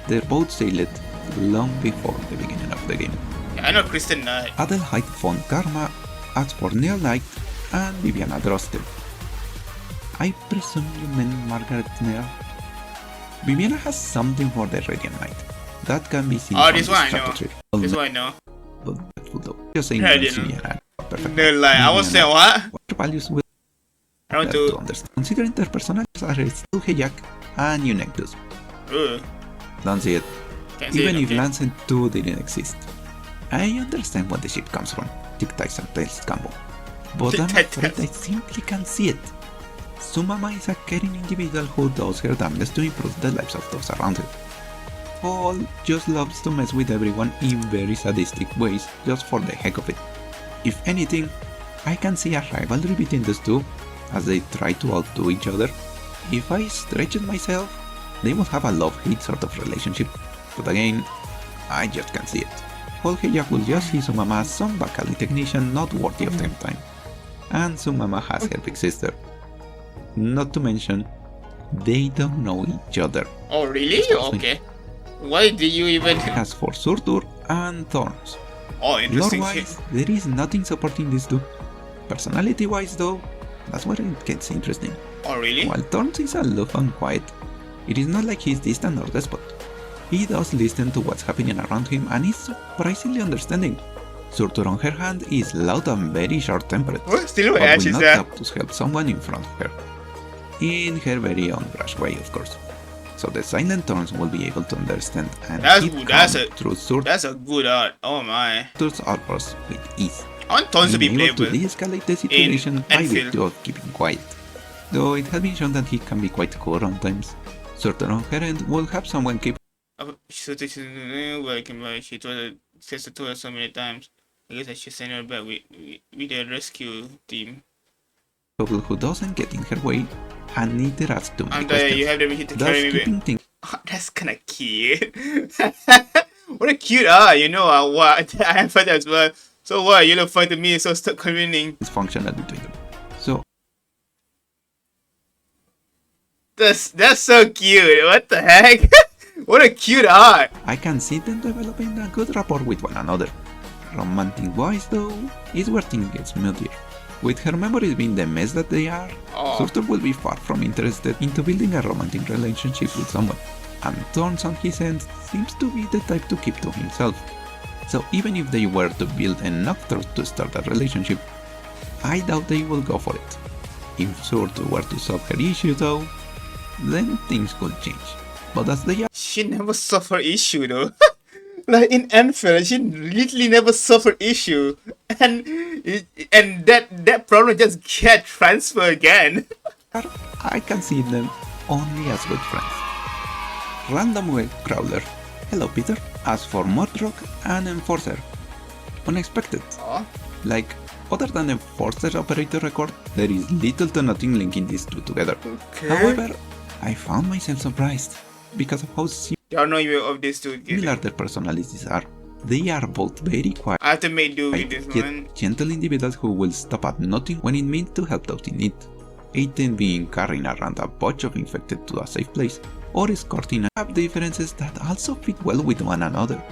their boat sailed long before the beginning of the game. Yeah, I know Kristen Knight. Adelheid von Karma asked for Neil Knight and Viviana Droste. I presume you meant Margaret Neil? Viviana has something for the Radiant Knight. That can be seen Oh, from this one I know. chapter 3. This one I know. But dreadful though. Just saying Radiant. Viviana. Perfect. No, like, I was saying what? What values will I want to to. understand. Considering their personages are still Hejak and Unectus. Ugh. Don't see it. Can't see Even it, if okay. Lance and 2 didn't exist. I understand where the ship comes from, Tic Tacs and Tails combo. But I'm afraid I simply can't see it. Sumama is a caring individual who does her damnedest to improve the lives of those around her. Paul just loves to mess with everyone in very sadistic ways just for the heck of it. If anything, I can see a rivalry between those two as they try to outdo each other. If I stretch it myself, they would have a love-hate sort of relationship, but again, I just can't see it. Paul Hejak will just see Sumama as some backalley technician not worthy of their time, and Sumama has her big sister. Not to mention, they don't know each other. Oh, really? Excuse me. Okay. Why do you even. As for Surtur and Thorns, Oh, interesting. lore-wise, there is nothing supporting these two. Personality-wise though, that's where it gets interesting. Oh, really? While Thorns is aloof and quiet, it is not like he's distant or despot. He does listen to what's happening around him and is surprisingly understanding. Surtur on her hand is loud and very short-tempered, but will not stop to help someone in front of her. In her very own brash way, of course. So the silent turns will be able to understand and through Surtur's that's a good art. Oh my. outbursts with ease. I want Tons to be able to playable de-escalate the situation by virtue of keeping quiet. Though it has been shown that he can be quite cool on times. Surtur on her end will have someone keep she told her so many times. I guess I should send her back with the rescue team. People who doesn't get in her way and neither asks too many And questions. you have them here to Thus carry me keeping back. things Oh, that's kinda cute. What a cute art, you know what? I have fun as well. So what? You look fun to me, so stop convening. functional between them. So That's so cute. What the heck? What a cute art. I can see them developing a good rapport with one another. Romantic wise though, is where things get smoother. With her memories being the mess that they are, Surtur will be far from interested into building a romantic relationship with someone, and Thorns on his end seems to be the type to keep to himself. So even if they were to build enough trust to start a relationship, I doubt they will go for it. If Surtur were to solve her issue though, then things could change. But as they are, She never suffered issue though. Like in Enfield, she literally never suffered issue, and that problem just get transferred again. I can see them only as good friends. Random web crawler. Hello Peter. As for Mordrock and Enforcer. Unexpected. Like, other than Enforcer's operator record, there is little to nothing linking these two together. Okay. However, I found myself surprised because of how Y'all know you of these two. similar their personalities are. They are both very quiet, I have to make do with this yet one. gentle individuals who will stop at nothing when it means to help those in need. Aiden being carrying around a bunch of infected to a safe place, or escorting have differences that also fit well with one another.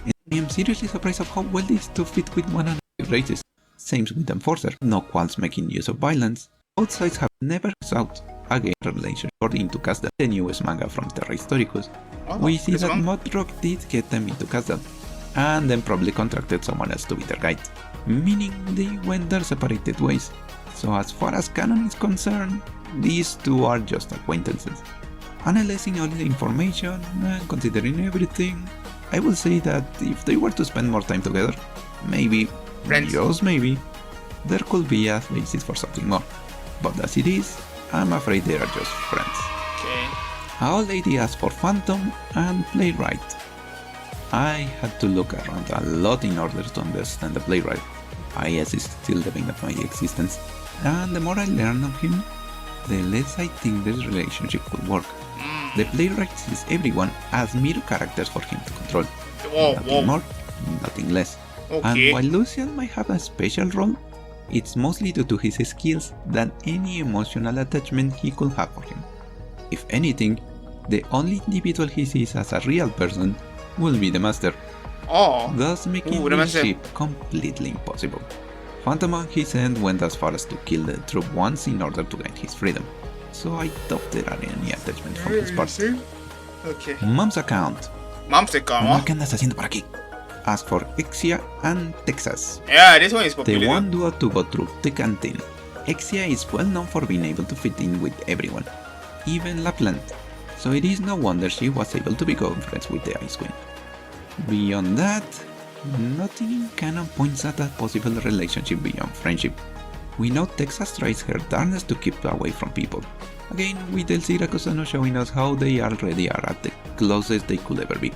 And I am seriously surprised of how well these two fit with one another races. Same with Enforcer, no qualms making use of violence. Both sides have never sought again relationship according to Kasdan, the newest manga from Terra Historicus. We see that Mordrock did get them into Kasdan, and then probably contracted someone else to be their guide, meaning they went their separated ways. So as far as canon is concerned, these two are just acquaintances. Analyzing all the information and considering everything, I will say that if they were to spend more time together, maybe, just maybe, there could be a basis for something more. But as it is, I'm afraid they are just friends. Okay. Our lady asked for Phantom and Playwright. I had to look around a lot in order to understand the Playwright. IS is still the bane of my existence, and the more I learn of him, the less I think this relationship could work. The Playwright sees everyone as mere characters for him to control. Nothing more, nothing less. And while Lucian might have a special role, it's mostly due to his skills than any emotional attachment he could have for him. If anything, the only individual he sees as a real person will be the Master, thus making this ship completely impossible. Phantom on his end went as far as to kill the troop once in order to gain his freedom, so I doubt there are any attachment from his part. Okay. Mom's account. ¿Qué andas haciendo por aquí? As for Exia and Texas. Yeah, this one is popular. The one duo to go through thick and thin. Exia is well known for being able to fit in with everyone, even Lapland, so it is no wonder she was able to become friends with the Ice Queen. Beyond that, nothing in canon points at a possible relationship beyond friendship. We know Texas tries her darnest to keep away from people. Again, with Elzira Kusano showing us how they already are at the closest they could ever be.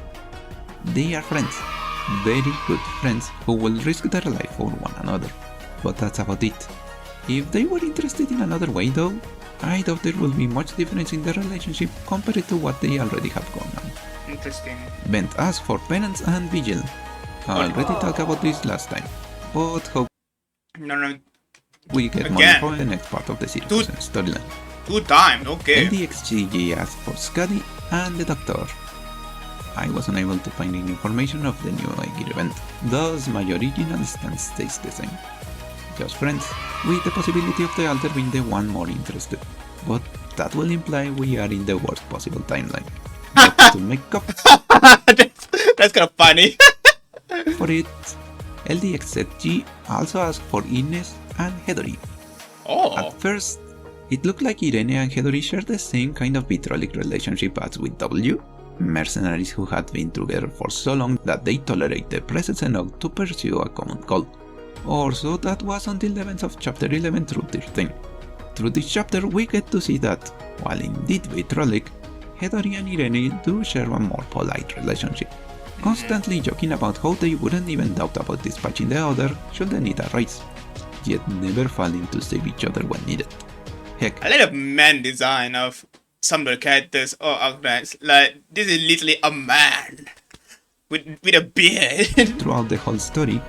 They are friends, very good friends who will risk their life for one another. But that's about it. If they were interested in another way though, I doubt there will be much difference in their relationship compared to what they already have going on. Interesting. Bent asked for Penance and Vigil. I already talked about this last time, but hope we get more info in the next part of the series storyline. 2 times, okay. LDXGG asked for Scuddy and the Doctor. I was unable to find any information of the new gear event, thus my original stance stays the same. Just friends, with the possibility of the alter being the one more interested, but that will imply we are in the worst possible timeline. But to make up, that's kind of funny. For it, LDXZG also asked for Ines and Hedori. Oh. At first, it looked like Irene and Hedori shared the same kind of vitrolic relationship as with W, mercenaries who had been together for so long that they tolerate the presence enough to pursue a common goal. Or so that was until the events of chapter 11 through 13. Through this chapter we get to see that, while indeed vitrolic, Hedori and Irene do share a more polite relationship, constantly joking about how they wouldn't even doubt about dispatching the other should the need arise, yet never failing to save each other when needed. Heck, I like the man design of some of the characters or ARKNIGHTS. Like, this is literally a man with a beard. throughout the whole story,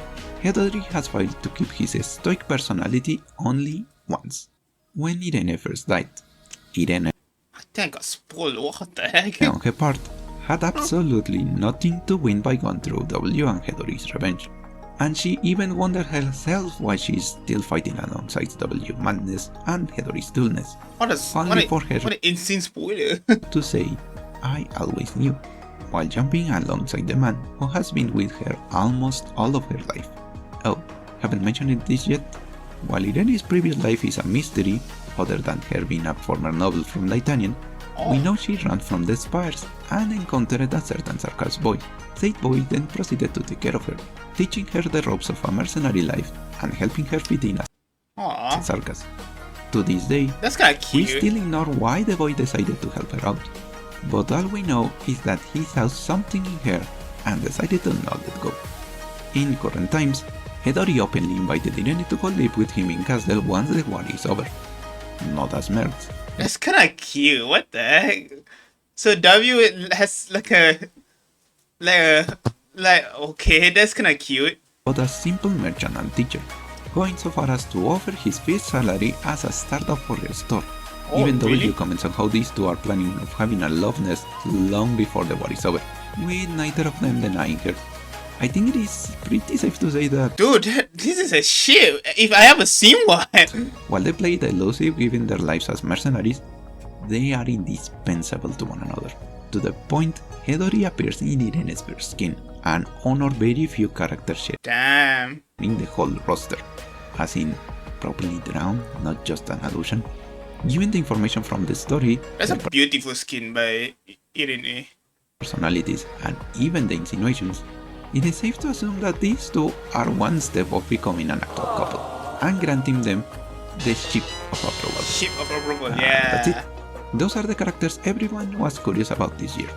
Hedori has failed to keep his stoic personality only once. When Irene first died, Irene, I think I got spoiled. What the heck? on her part, had absolutely nothing to win by going through W and Hedori's revenge. And she even wondered herself why she is still fighting alongside W madness and Hedori's dullness. What an insane spoiler. To say, I always knew, while jumping alongside the man who has been with her almost all of her life. Oh, haven't mentioned this yet? While Irene's previous life is a mystery, other than her being a former noble from Litanian, we know she ran from the spires and encountered a certain Sarkaz boy. Said boy then proceeded to take care of her, teaching her the ropes of a mercenary life and helping her fit in as Sarkaz. To this day, that's kinda we cute. still ignore why the boy decided to help her out. But all we know is that he saw something in her and decided to not let go. In current times, Hedori openly invited Irene to go live with him in Castle once the war is over. Not as mercs, That's kinda cute. What the heck? So W has okay, that's kinda cute. but a simple merchant and teacher, going so far as to offer his first salary as a startup for her store. Oh, Even though really? you comments on how these two are planning of having a love nest long before the war is over, with neither of them denying her. I think it is pretty safe to say that Dude, this is a ship. If I ever seen one. while they play the elusive giving their lives as mercenaries, they are indispensable to one another. To the point, Hedori appears in Irene's bare skin, an honor very few characters share Damn. in the whole roster, as in properly drawn, not just an illusion. Given the information from the story, That's a their beautiful skin by Irene. personalities, and even the insinuations, it is safe to assume that these two are one step off becoming an actual couple, and granting them the ship of approval. Ship of approval, That's yeah. it. Those are the characters everyone was curious about this year.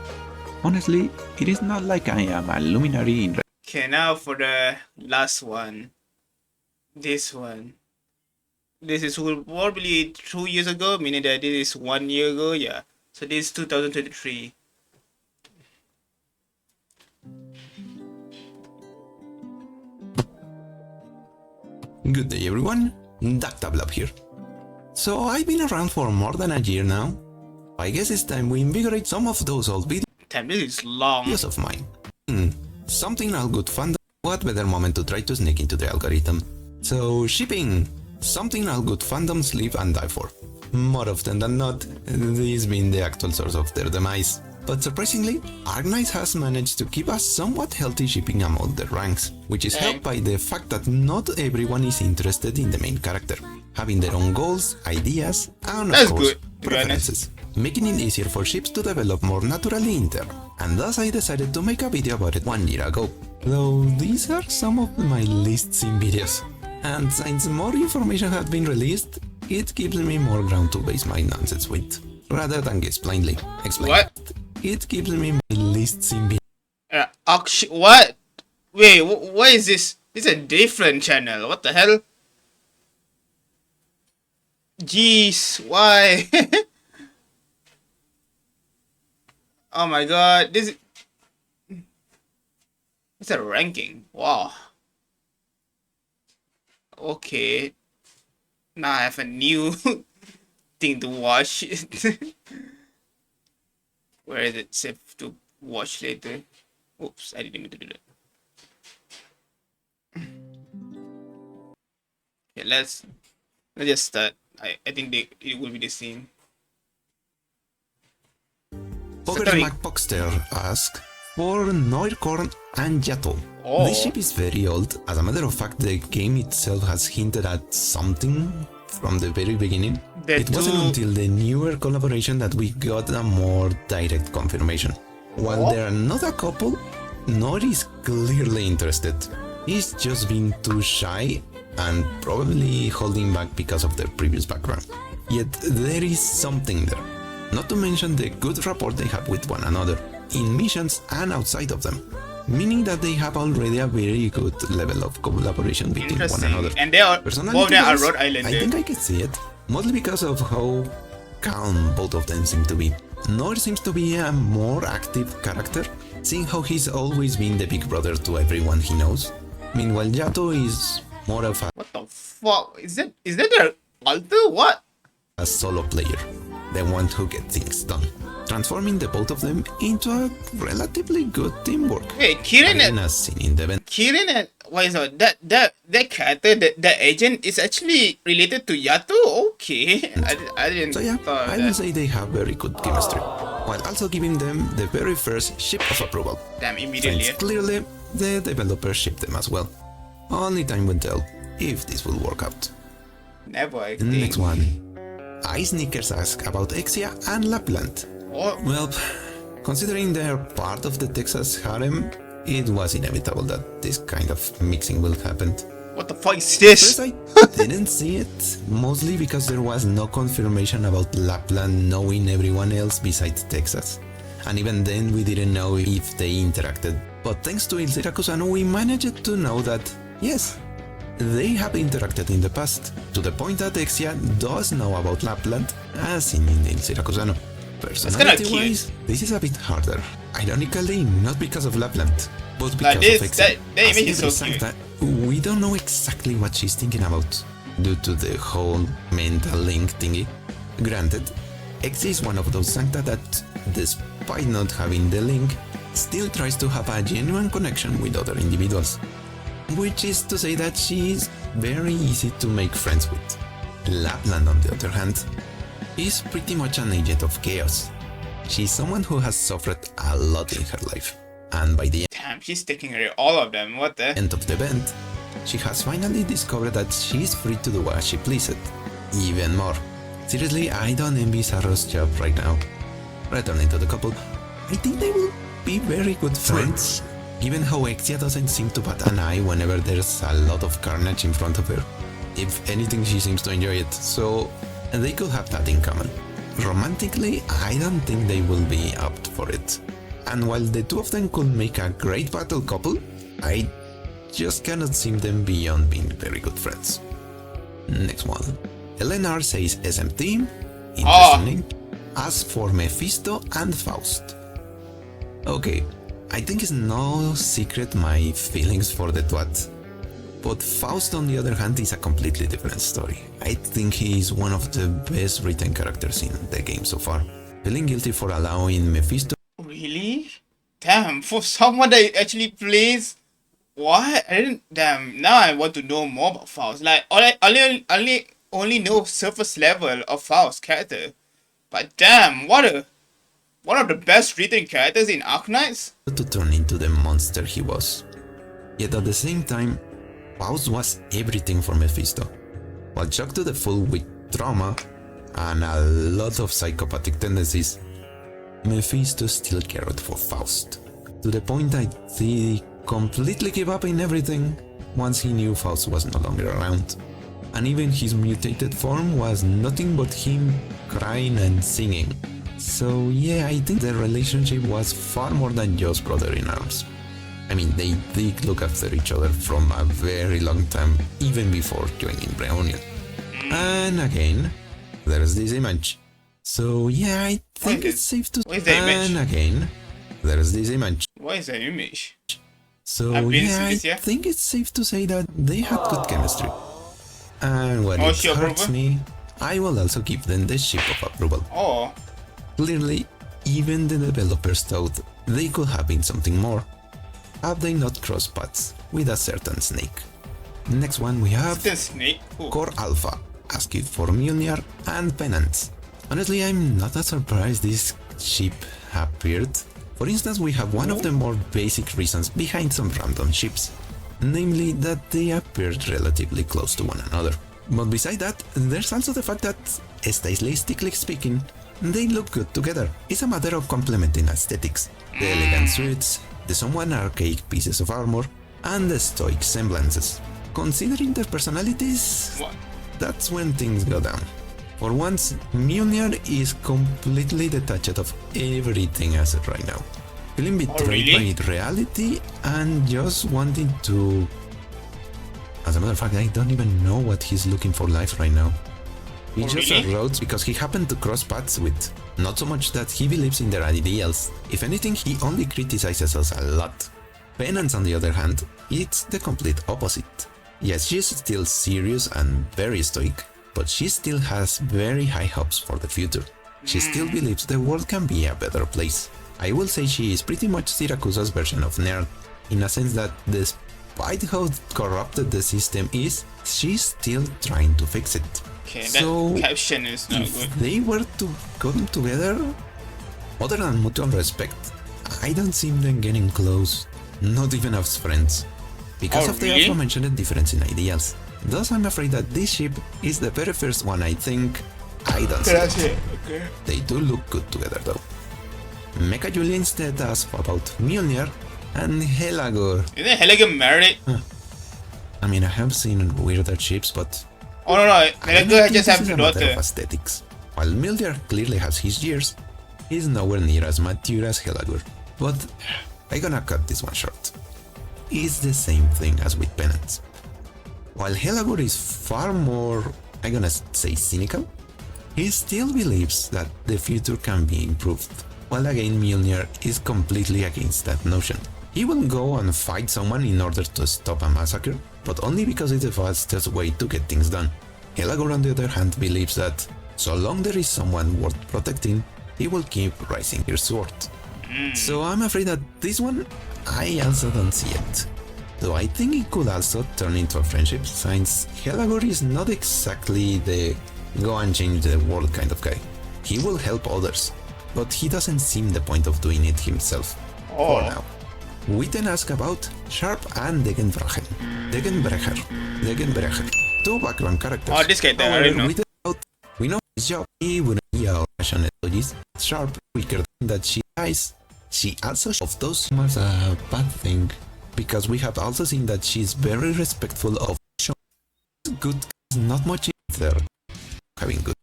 Honestly, it is not like I am a luminary in Okay, now for the last one. This one. This is probably 2 years ago, meaning that this is 1 year ago, yeah. So this is 2023. Good day everyone, Dokutah Blob here. So I've been around for more than a year now. I guess it's time we invigorate some of those old Damn, this is long. videos of mine. Something all good fandom. What better moment to try to sneak into the algorithm? So shipping, something all good fandoms live and die for. More often than not, this being the actual source of their demise. But surprisingly, ARKNIGHTS has managed to keep a somewhat healthy shipping among their ranks, which is helped by the fact that not everyone is interested in the main character, having their own goals, ideas, and That's of course, good, to be preferences, making it easier for ships to develop more naturally in turn. And thus I decided to make a video about it 1 year ago. Though these are some of my least seen videos. And since more information had been released, it gives me more ground to base my nonsense with, rather than guess blindly. Explain. What? It gives me my least seen videos. What? Wait, what is this? This is a different channel. What the hell? Jeez, why? Oh my god, this is... It's a ranking. Wow. Okay. Now I have a new thing to watch. Where is it? Safe to watch later. Oops, I didn't mean to do that. Okay, let's just start. I think it will be the same. Poker Sorry. Mac Poxter asks, for Noircorn and Yato. Oh. This ship is very old. As a matter of fact, the game itself has hinted at something from the very beginning. It wasn't until the newer collaboration that we got a more direct confirmation. While they are not a couple, Noir is clearly interested. He's just been too shy and probably holding back because of their previous background. Yet there is something there. Not to mention the good rapport they have with one another, in missions and outside of them. Meaning that they have already a very good level of collaboration between one another. And they are both are Rhode Islander. I think I can see it, mostly because of how calm both of them seem to be. Noir seems to be a more active character, seeing how he's always been the big brother to everyone he knows. Meanwhile, Yato is more of a... What the fuck? Is that their alter? What? A solo player, the one who gets things done, transforming the both of them into a relatively good teamwork. Wait, Kirin and what is that character, the agent is actually related to Yato? Okay, I didn't. So yeah, thought I will say they have very good chemistry, while also giving them the very first ship of approval. Damn, immediately. Since clearly the developers shipped them as well. Only time will tell if this will work out. Never, I think. Next one. Ice Sneakers ask about Exia and Lapland. Oh. Well, considering they're part of the Texas harem, it was inevitable that this kind of mixing will happen. What the fuck is this? First, I didn't see it, mostly because there was no confirmation about Lapland knowing everyone else besides Texas. And even then, we didn't know if they interacted. But thanks to Il Sirakusano, we managed to know that, yes, they have interacted in the past, to the point that Exia does know about Lapland, as seen in Il Sirakusano. Personality-wise, this is a bit harder. Ironically, not because of Lapland, but because of Exia. That image is so Sancta, we don't know exactly what she's thinking about, due to the whole mental link thingy. Granted, Exia is one of those Sancta that, despite not having the link, still tries to have a genuine connection with other individuals. Which is to say that she is very easy to make friends with. Lapland, on the other hand, is pretty much an agent of chaos. She's someone who has suffered a lot in her life, and by the Damn, she's taking away all of them, what the? end of the event, she has finally discovered that she is free to do what she pleases. Even more. Seriously, I don't envy Saro's job right now. Returning to the couple, I think they will be very good friends. Given how Exia doesn't seem to bat an eye whenever there's a lot of carnage in front of her. If anything, she seems to enjoy it, so they could have that in common. Romantically, I don't think they will be apt for it. And while the two of them could make a great battle couple, I just cannot see them beyond being very good friends. Next one. LNR says SMT, interesting name. As for Mephisto and Faust. Okay. I think it's no secret my feelings for the twat. But Faust, on the other hand, is a completely different story. I think he is one of the best written characters in the game so far. Feeling guilty for allowing Mephisto... Really? Damn, for someone that actually plays... What? I didn't... Damn, now I want to know more about Faust. Like, I only know surface level of Faust character. But damn, one of the best written characters in ARKNIGHTS? ...to turn into the monster he was. Yet at the same time, Faust was everything for Mephisto. While shocked to the full with trauma and a lot of psychopathic tendencies, Mephisto still cared for Faust. To the point that he completely gave up in everything once he knew Faust was no longer around. And even his mutated form was nothing but him crying and singing. So yeah, I think their relationship was far more than just brother in arms. I mean, they did look after each other from a very long time, even before joining Reunion. And again, there's this image. So yeah, I think it's safe to... What is the image? And again, there's this image. What is the image? So yeah, I think it's safe to say that they had good chemistry. And when it hurts me, I will also give them the ship of approval. Oh. Clearly, even the developers thought they could have been something more. Have they not crossed paths with a certain snake? Next one we have Core Alpha, asking for Mjolnir and Penance. Honestly, I'm not that surprised this ship appeared. For instance, we have one of the more basic reasons behind some random ships, namely that they appear relatively close to one another. But beside that, there's also the fact that, stylistically speaking, they look good together. It's a matter of complementing aesthetics, the elegant suits, the somewhat archaic pieces of armor, and the stoic semblances. Considering their personalities, that's when things go down. For once, Mjolnir is completely detached of everything as of right now, feeling betrayed by reality and just wanting to... As a matter of fact, I don't even know what he's looking for life right now. He just arose because he happened to cross paths with. Not so much that he believes in their ideals. If anything, he only criticizes us a lot. Penance, on the other hand, it's the complete opposite. Yes, she's still serious and very stoic, but she still has very high hopes for the future. She still believes the world can be a better place. I will say she is pretty much Syracusa's version of nerd, in a sense that despite how corrupted the system is, she's still trying to fix it. Okay, so that caption is not if good. they were to come together, other than mutual respect, I don't see them getting close, not even as friends, because of the aforementioned difference in ideals. Thus, I'm afraid that this ship is the very first one I think I don't see. Okay. They do look good together though. Mecha Julia instead asks about Mjolnir and Helagor. Isn't Helagor married? I mean, I have seen weirder ships, but... Oh no, Helagor just have a daughter. Of aesthetics. While Mjolnir clearly has his years, he's nowhere near as mature as Helagor. But I'm gonna cut this one short. It's the same thing as with Penance. While Helagor is far more, I'm gonna say, cynical, he still believes that the future can be improved. While again, Mjolnir is completely against that notion. He will go and fight someone in order to stop a massacre, but only because it's the fastest way to get things done. Helagor, on the other hand, believes that so long there is someone worth protecting, he will keep raising his sword. So I'm afraid that this one, I also don't see it. Though I think it could also turn into a friendship, since Helagor is not exactly the go and change the world kind of guy. He will help others, but he doesn't see the point of doing it himself. For now. We then ask about Sharp and Degenbrecher. Two background characters. Oh, this guy there, I don't know. We know his job. He wouldn't be our rationalities. Sharp, weaker than that she dies. She also of those as a bad thing, because we have also seen that she's very respectful of show. Good, not much in there. Having good.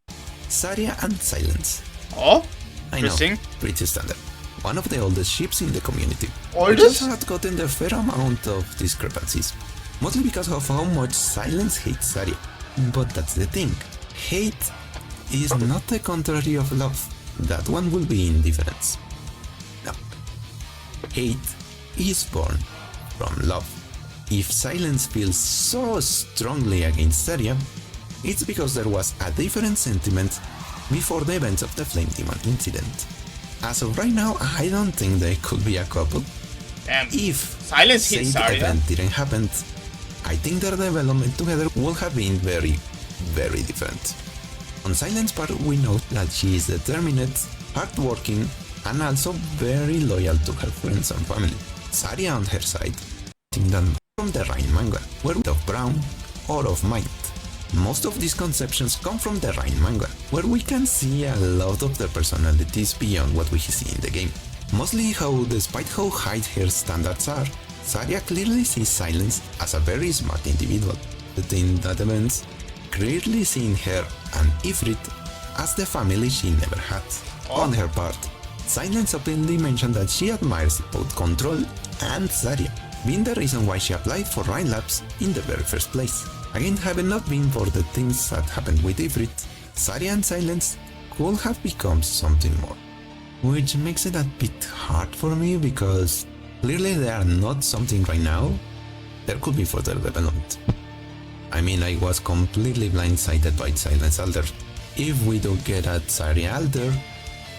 Saria and Silence. Oh, I know, interesting. pretty standard. One of the oldest ships in the community. Oldest? Which also had gotten a fair amount of discrepancies. Mostly because of how much Silence hates Saria. But that's the thing. Hate is not the contrary of love. That one will be indifference. No. Hate is born from love. If Silence feels so strongly against Saria, it's because there was a different sentiment before the events of the Flame Demon incident. As of right now, I don't think they could be a couple. Damn. If Silence hits the Saria. event didn't happen, I think their development together would have been very, very different. On Silence part, we know that she is determined, hardworking, and also very loyal to her friends and family. Saria on her side, think that from the Rain manga, where of Brown or of Might. Most of these conceptions come from the Rain manga, where we can see a lot of their personalities beyond what we see in the game. Mostly how, despite how high her standards are, Saria clearly sees Silence as a very smart individual. The thing that events clearly seeing her and Ifrit as the family she never had. On her part, Silence openly mentioned that she admires both Control and Saria, being the reason why she applied for Rain Labs in the very first place. Again, had it not been for the things that happened with Ifrit, Saria and Silence could have become something more. Which makes it a bit hard for me because clearly they are not something right now. There could be further development. I mean, I was completely blindsided by Silence Alder. If we do get a Saria Alder,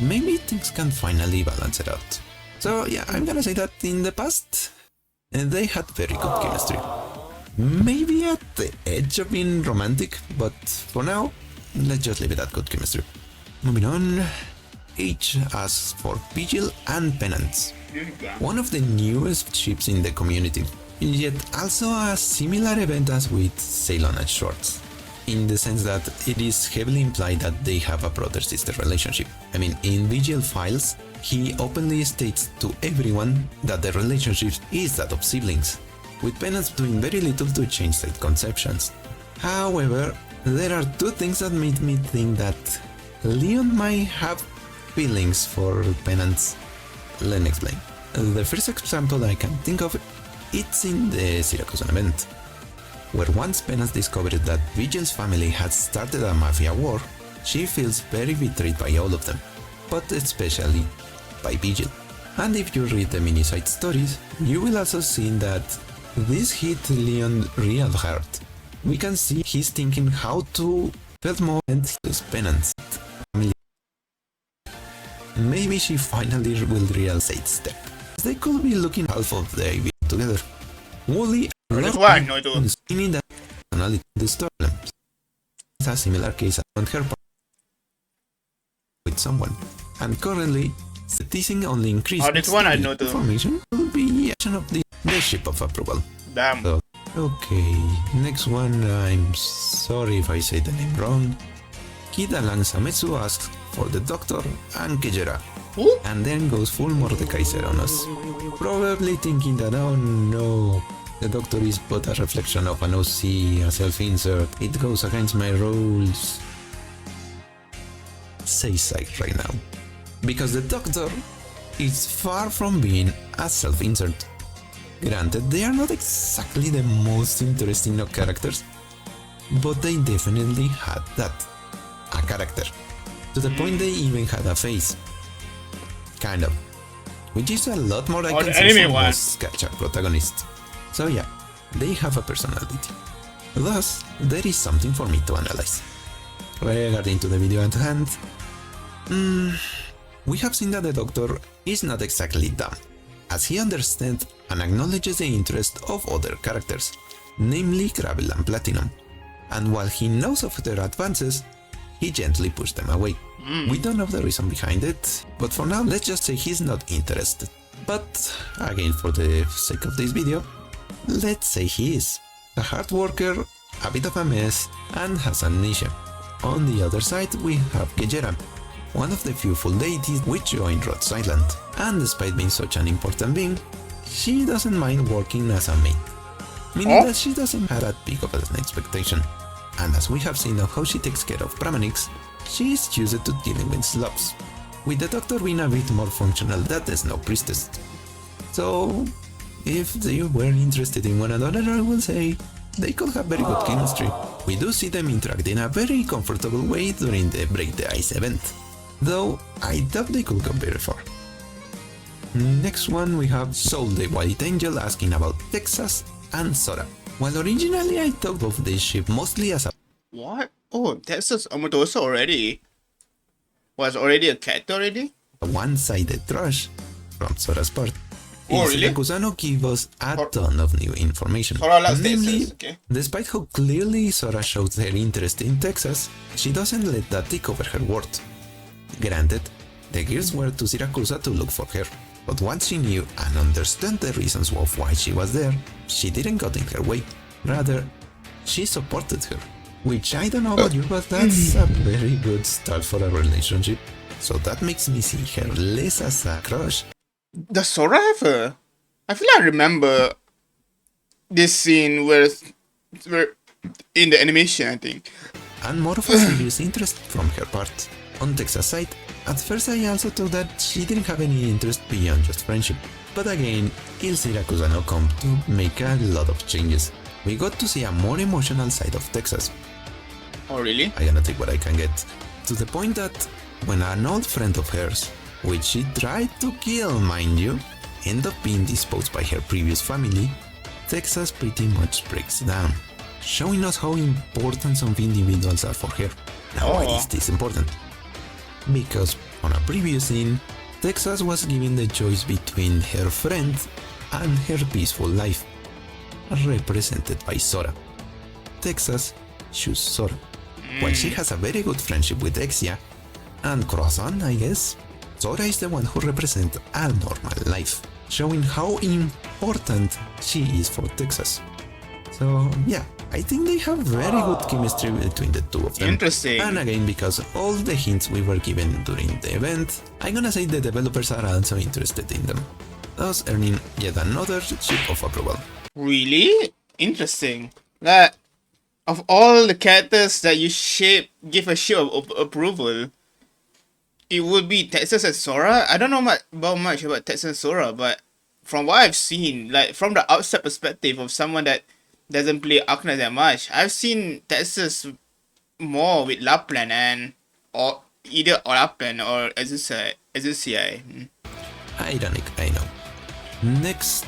maybe things can finally balance it out. So yeah, I'm gonna say that in the past, they had very good chemistry. Maybe at the edge of being romantic, but for now, let's just leave it at good chemistry. Moving on, each asks for Vigil and Penance, one of the newest ships in the community, yet also a similar event as with Ceylon and Shorts, in the sense that it is heavily implied that they have a brother-sister relationship. I mean, in Vigil files, he openly states to everyone that the relationship is that of siblings, with Penance doing very little to change said conceptions. However, there are two things that made me think that Leon might have feelings for Penance. Let me explain. The first example I can think of, it's in the Syracusan event, where once Penance discovered that Vigil's family had started a mafia war, she feels very betrayed by all of them, but especially by Vigil. And if you read the mini side stories, you will also see that this hit Leon real hard. We can see he's thinking how to felt more and his Penance. Maybe she finally will realize its step. They could be looking half of the idea together. Wooly is meaning that personality disturbance. It's a similar case on her part with someone, and currently the teasing only increases. This one I know too. Information will be action of the ship of approval. Damn. So, okay, next one. I'm sorry if I say the name wrong. Kida Langsametsu asks for the Doctor and Kejera, and then goes full Mordekaiser on us, probably thinking that, oh no, the Doctor is but a reflection of an OC, a self-insert, it goes against my rules. Say psych right now, because the Doctor is far from being a self-insert. Granted, they are not exactly the most interesting of characters, but they definitely had that. A character. To the point they even had a face. Kind of. Which is a lot more I can say for most gacha protagonists. So yeah, they have a personality. Thus, there is something for me to analyze. Regarding to the video at hand, we have seen that the Doctor is not exactly dumb, as he understands and acknowledges the interest of other characters, namely Gravel and Platinum, and while he knows of their advances, he gently pushed them away. We don't know the reason behind it, but for now let's just say he's not interested. But again, for the sake of this video, let's say he is. A hard worker, a bit of a mess, and has amnesia. On the other side we have Kejera, one of the few full deities which joined Rhodes Island, and despite being such an important being, she doesn't mind working as a maid, meaning that she doesn't have that big of an expectation. And as we have seen of how she takes care of Pramanics, she is used to dealing with slobs, with the Doctor being a bit more functional than the Snow Priestess. So, if they were interested in one another, I will say they could have very good chemistry. We do see them interact in a very comfortable way during the Break the Ice event, though I doubt they could go very far. Next one we have Soul the White Angel asking about Texas and Sora. While originally I thought of this ship mostly as a... What? Oh, Texas Amatosa already? Was already a cat already? one-sided trash from Sora's part. Oh, really? Kusano gives us a ton of new information. Sora loves Namely, Texas, okay. despite how clearly Sora shows her interest in Texas, she doesn't let that take over her world. Granted, the gears were to Siracusa to look for her, but once she knew and understood the reasons of why she was there, she didn't get in her way. Rather, she supported her. Which I don't know about you, but that's a very good start for a relationship. So that makes me see her less as a crush. Does Sora have a... I feel I remember this scene where in the animation, I think. And more of a serious interest from her part. On Texas' side, at first I also thought that she didn't have any interest beyond just friendship. But again, Il Siracusa come to make a lot of changes. We got to see a more emotional side of Texas. Oh really? I gonna take what I can get. To the point that when an old friend of hers, which she tried to kill mind you, ended up being disposed by her previous family, Texas pretty much breaks down, showing us how important some individuals are for her. Now why is this important? Because on a previous scene, Texas was given the choice between her friend and her peaceful life, represented by Sora. Texas chooses Sora, while she has a very good friendship with Exia, and Croissant, I guess, Sora is the one who represents a normal life, showing how important she is for Texas. So yeah, I think they have very good chemistry between the two of them. Interesting. And again, because of all the hints we were given during the event, I'm gonna say the developers are also interested in them, thus earning yet another chip of approval. Really? Interesting. Like, of all the characters that you give a chip of approval, it would be Texas and Sora. I don't know much about Texas and Sora, but from what I've seen, like from the outside perspective of someone that doesn't play Arknights that much, I've seen Texas more with Lapland or either Lapland or Azusia. Ironic, I know. Next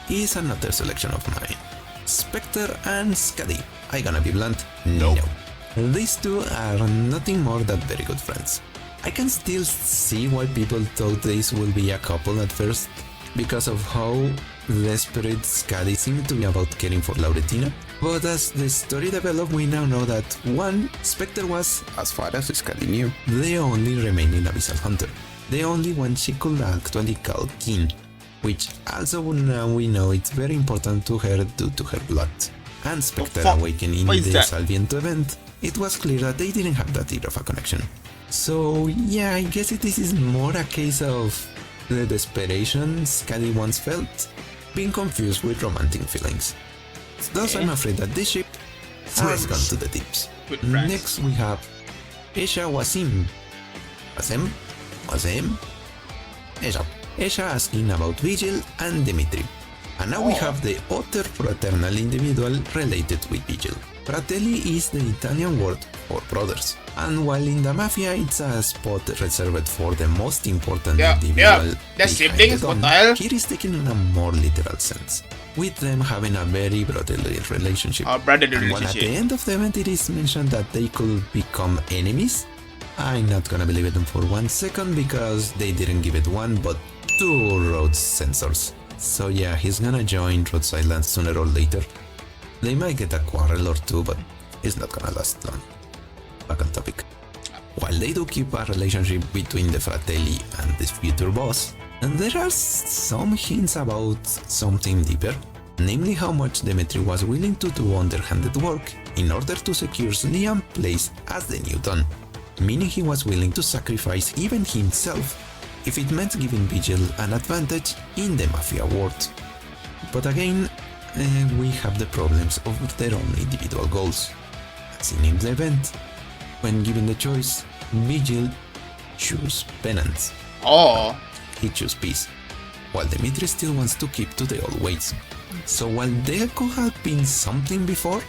is another selection of mine. Spectre and Skadi. I gonna be blunt? No. These two are nothing more than very good friends. I can still see why people thought this would be a couple at first, because of how desperate Skadi seemed to be about caring for Lauretina. But as the story developed, we now know that 1. Spectre was, as far as Skadi knew, the only remaining Abyssal Hunter, the only one she could actually call kin, which also now we know it's very important to her due to her blood. And Spectre awakening in the Salviento event, it was clear that they didn't have that type of a connection. So yeah, I guess this is more a case of the desperation Skadi once felt, being confused with romantic feelings. Thus I'm afraid that this ship has gone to the tips. Next we have Esha Wasim. Esha asking about Vigil and Dimitri. And now we have the other fraternal individual related with Vigil. Fratelli is the Italian word for brothers, and while in the Mafia it's a spot reserved for the most important individual the siblings, here is taken in a more literal sense, with them having a very brotherly relationship. And while at the end of the event it is mentioned that they could become enemies, I'm not gonna believe it for 1 second because they didn't give it 1 but 2 road sensors. So yeah, he's gonna join Rhodes Island sooner or later. They might get a quarrel or 2, but it's not gonna last long. Back on topic. While they do keep a relationship between the Fratelli and this future boss, and there are some hints about something deeper, namely how much Dimitri was willing to do underhanded work in order to secure Liam's place as the new Don, meaning he was willing to sacrifice even himself if it meant giving Vigil an advantage in the Mafia world. But again, we have the problems of their own individual goals. As in the event, when given the choice, Vigil chose penance. He chose peace, while Dimitri still wants to keep to the old ways. So while there could have been something before,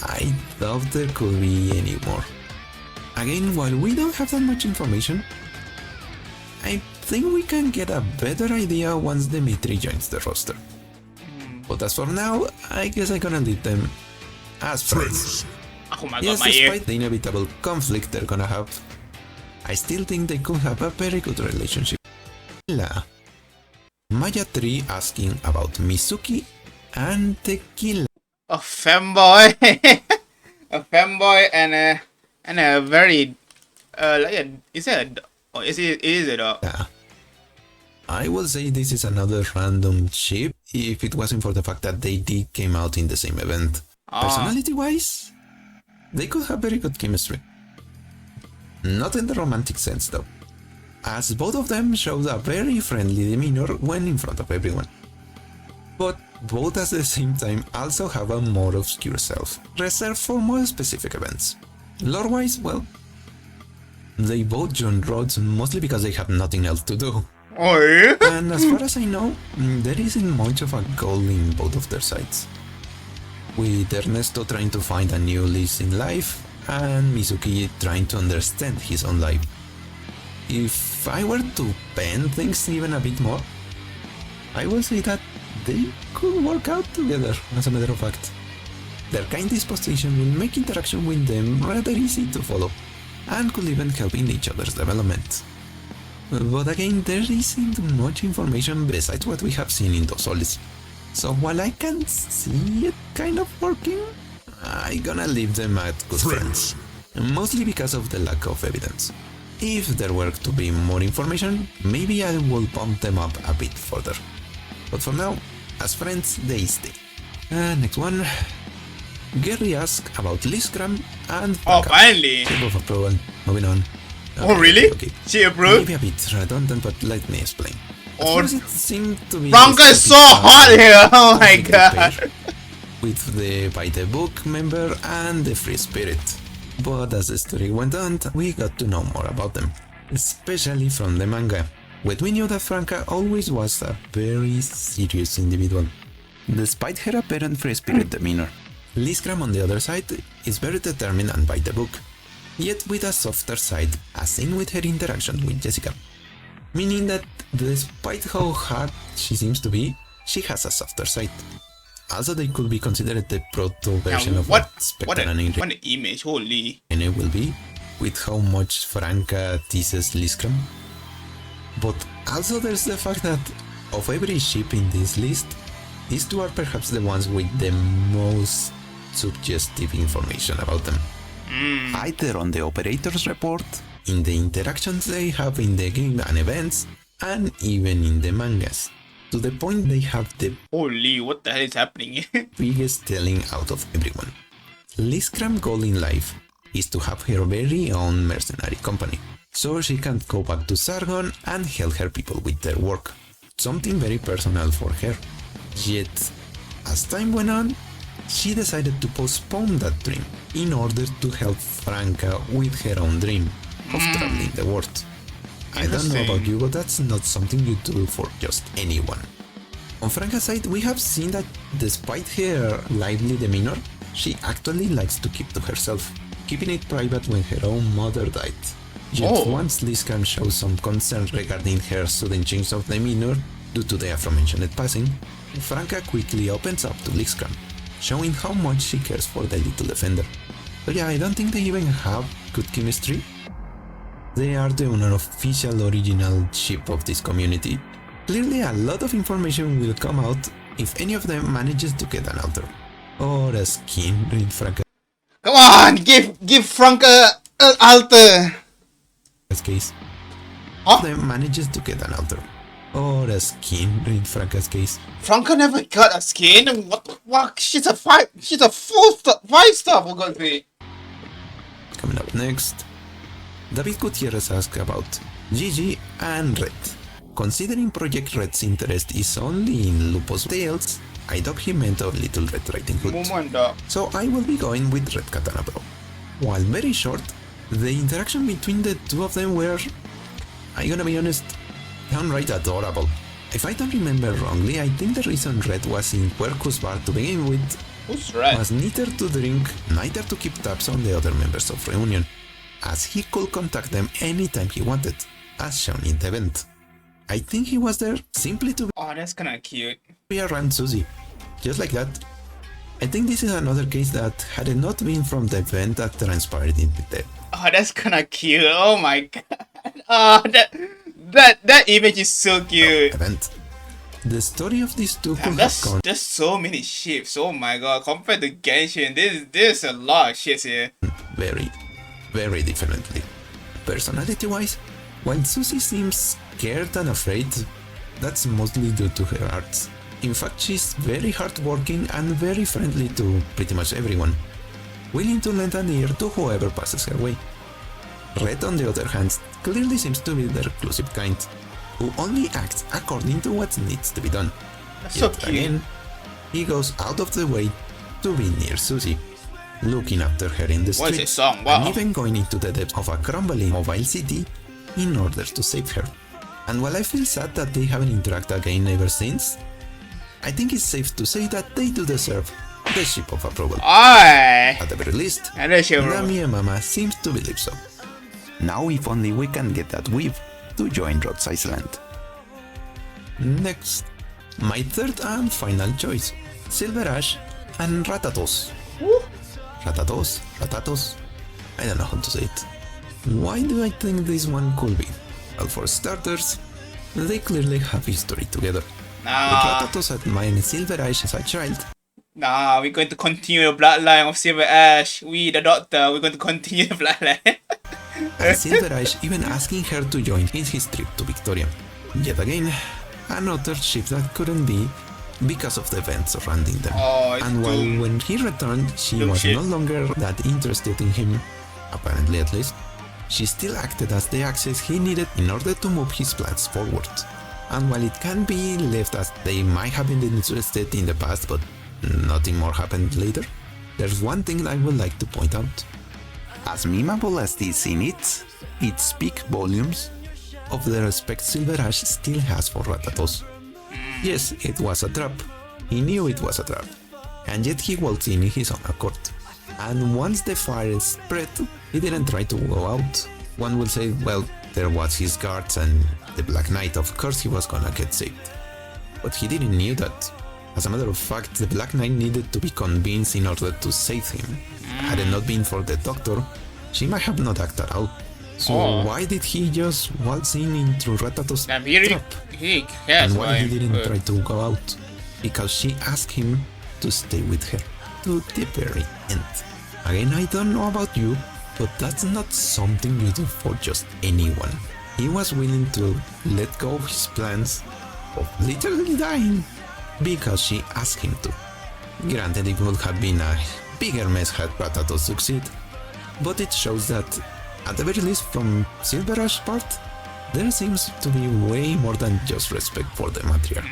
I doubt there could be any more. Again, while we don't have that much information, I think we can get a better idea once Dimitri joins the roster. But as for now, I guess I'm gonna leave them as friends. Yes, despite the inevitable conflict they're gonna have, I still think they could have a very good relationship. Maya 3 asking about Mizuki and Tequila. A femboy, a femboy, and a very is it a dog? Yeah. I will say this is another random ship if it wasn't for the fact that they did came out in the same event. Personality-wise, they could have very good chemistry. Not in the romantic sense though, as both of them showed a very friendly demeanor when in front of everyone. But both at the same time also have a more obscure self, reserved for more specific events. Lore-wise, well, they both joined Rhodes mostly because they have nothing else to do. And as far as I know, there isn't much of a goal in both of their sides, with Ernesto trying to find a new lease in life and Mizuki trying to understand his own life. If I were to pen things even a bit more, I will say that they could work out together, as a matter of fact. Their kind disposition will make interaction with them rather easy to follow, and could even help in each other's development. But again, there isn't much information besides what we have seen in Dos Soles. So while I can see it kind of working, I'm gonna leave them at good friends. Mostly because of the lack of evidence. If there were to be more information, maybe I will bump them up a bit further. But for now, as friends, they stay. Next one. Gary asked about Lisgram and Oh, finally! Shape of approval. Moving on. Oh, really? Okay. She approved? Maybe a bit redundant, but let me explain. At Oh, first it seemed to be Franca is so hot here! Oh my god! With the by the book member and the free spirit. But as the story went on, we got to know more about them, especially from the manga, where we knew that Franca always was a very serious individual, despite her apparent free spirit demeanor. Lisgram, on the other side, is very determined and by the book, yet with a softer side, as seen with her interaction with Jessica. Meaning that despite how hard she seems to be, she has a softer side. Also, they could be considered the proto version of what Spectre and an image, holy. And it will be, with how much Franca teases Lisgram. But also there's the fact that of every ship in this list, these two are perhaps the ones with the most suggestive information about them. Either on the operator's report, in the interactions they have in the game and events, and even in the mangas. To the point they have the Holy, what the hell is happening? biggest telling out of everyone. Lisgram's goal in life is to have her very own mercenary company, so she can go back to Sargon and help her people with their work. Something very personal for her. Yet, as time went on, she decided to postpone that dream in order to help Franca with her own dream of traveling the world. I don't know about you, but that's not something you do for just anyone. On Franca's side, we have seen that despite her lively demeanor, she actually likes to keep to herself, keeping it private when her own mother died. Yet once Lisgram shows some concern regarding her sudden change of demeanor due to the aforementioned passing, Franca quickly opens up to Lisgram, showing how much she cares for the little defender. So yeah, I don't think they even have good chemistry. They are the unofficial original ship of this community. Clearly a lot of information will come out if any of them manages to get an altar. Or a skin in Franca's Come on, give Franca an altar! case. Huh? Them manages to get an altar. Or a skin in Franca's case. Franca never got a skin? What the fuck? She's a 5-star for God's sake. Coming up next, David Gutierrez asked about Gigi and Red. Considering Project Red's interest is only in Lupo's tales, I doubt he meant of Little Red Riding Hood. So I will be going with Red Katana Bro. While very short, the interaction between the two of them were, I'm gonna be honest, downright adorable. If I don't remember wrongly, I think the reason Red was in Quercus Bar to begin with was neither to drink, neither to keep tabs on the other members of Reunion, as he could contact them anytime he wanted, as shown in the event. I think he was there simply to Oh, that's kinda cute. be around Susie, just like that. I think this is another case that, had it not been from the event that transpired in the Oh, that's kinda cute. Oh my god. Oh, that image is so cute. event, the story of these two could have gone There's so many ships. Oh my god. Compared to Genshin, there's a lot of ships here. very, very differently. Personality-wise, while Susie seems scared and afraid, that's mostly due to her arts. In fact, she's very hardworking and very friendly to pretty much everyone, willing to lend an ear to whoever passes her way. Red, on the other hand, clearly seems to be the reclusive kind, who only acts according to what needs to be done. That's so Yet cute. again, he goes out of the way to be near Susie, looking after her in the What is streets, this song? Wow. and even going into the depths of a crumbling mobile city in order to save her. And while I feel sad that they haven't interacted again ever since, I think it's safe to say that they do deserve the ship of approval. Aye. At the very least, And then she Nami and Mama seems to believe so. Now if only we can get that weave to join Rod's Island. Next, my third and final choice, Silver Ash and Ratatos. Ratatos, I don't know how to say it. Why do I think this one could be? Well, for starters, they clearly have history together. With Nah, Ratatos admiring Silver Ash as a child, we're going to continue the bloodline of Silver Ash. We, the Doctor, we're going to continue the bloodline. and Silver Ash even asking her to join in his trip to Victoria. Yet again, another ship that couldn't be because of the events surrounding them. And while when he returned, she was no longer that interested in him, apparently at least, she still acted as the access he needed in order to move his plans forward. And while it can be left as they might have been interested in the past but nothing more happened later, there's one thing I would like to point out. As memeable as this scene is, it speaks volumes of the respect Silver Ash still has for Ratatos. Yes, it was a trap. He knew it was a trap. And yet he walked in his own accord. And once the fire spread, he didn't try to go out. One will say, well, there was his guards and the Black Knight, of course he was gonna get saved. But he didn't knew that. As a matter of fact, the Black Knight needed to be convinced in order to save him. Had it not been for the doctor, she might have not acted out. So why did he just waltz in into Ratato's trap? And why he didn't try to go out? Because she asked him to stay with her to the very end. Again, I don't know about you, but that's not something you do for just anyone. He was willing to let go of his plans of literally dying because she asked him to. Granted, it would have been a bigger mess had Ratato succeed, but it shows that, at the very least from Silver Ash's part, there seems to be way more than just respect for the matriarch.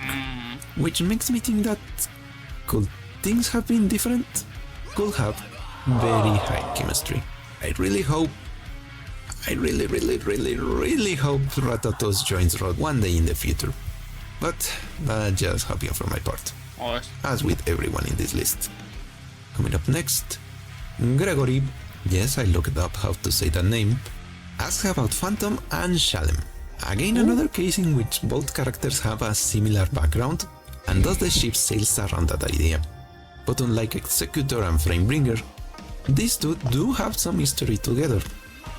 Which makes me think that could things have been different? Could have very high chemistry. I really hope, I really hope Ratatos joins Rod one day in the future. But that's just hoping for my part. As with everyone in this list. Coming up next, Gregory, yes I looked up how to say that name, asks about Phantom and Shalem. Again another case in which both characters have a similar background, and thus the ship sails around that idea. But unlike Executor and Framebringer, these two do have some history together.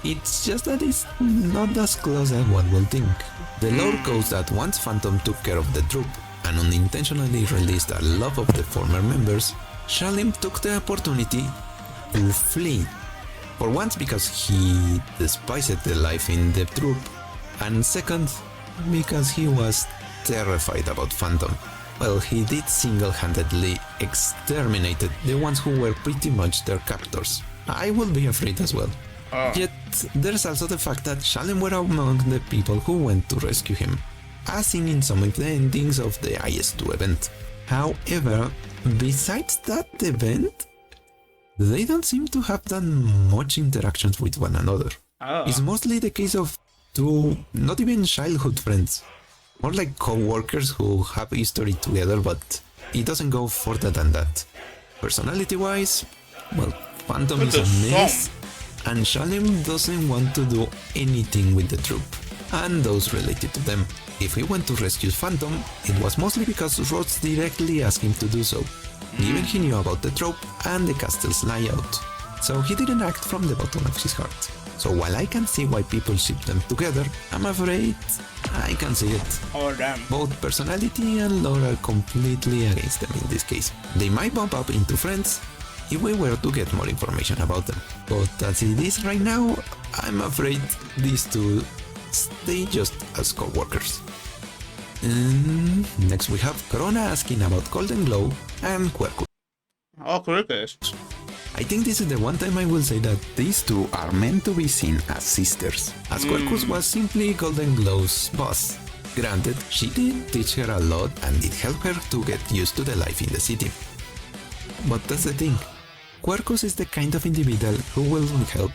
It's just that it's not as close as one will think. The lore goes that once Phantom took care of the troop and unintentionally released a lot of the former members, Shalem took the opportunity to flee. For once because he despised the life in the troop, and second, because he was terrified about Phantom. Well, he did single-handedly exterminate the ones who were pretty much their captors. I would be afraid as well. Yet, there's also the fact that Shalem were among the people who went to rescue him, as seen in some of the endings of the IS-2 event. However, besides that event, they don't seem to have done much interactions with one another. It's mostly the case of two, not even childhood friends, more like co-workers who have history together, but it doesn't go further than that. Personality-wise, well, Phantom is a mess, and Shalem doesn't want to do anything with the troop, and those related to them. If he went to rescue Phantom, it was mostly because Rhodes directly asked him to do so, given he knew about the trope and the castle's layout, so he didn't act from the bottom of his heart. So while I can see why people ship them together, I'm afraid I can see it. Both personality and lore are completely against them in this case. They might bump up into friends if we were to get more information about them. But as it is right now, I'm afraid these two stay just as co-workers. Next we have Corona asking about Golden Glow and Quercus. Quercus. I think this is the one time I will say that these two are meant to be seen as sisters, as Quercus was simply Golden Glow's boss. Granted, she did teach her a lot and did help her to get used to the life in the city. But that's the thing, Quercus is the kind of individual who will help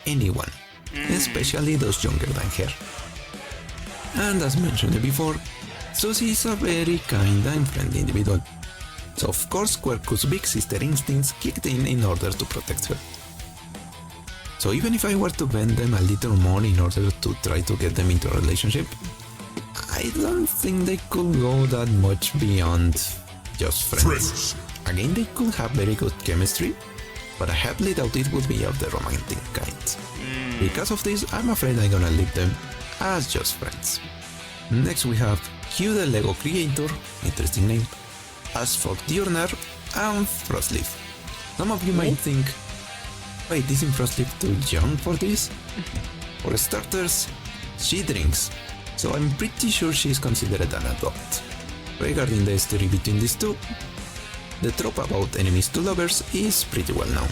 anyone, especially those younger than her. And as mentioned before, Susie is a very kind and friendly individual. So of course Quercus' big sister instincts kicked in order to protect her. So even if I were to bend them a little more in order to try to get them into a relationship, I don't think they could go that much beyond just friends. Again, they could have very good chemistry, but I highly doubt it would be of the romantic kind. Because of this, I'm afraid I'm gonna leave them as just friends. Next we have Hugh the Lego Creator, interesting name, as for Diurnar and Frostleaf. Some of you might think, Wait, isn't Frostleaf too young for this? For starters, she drinks, so I'm pretty sure she's considered an adult. Regarding the story between these two, the trope about enemies to lovers is pretty well known.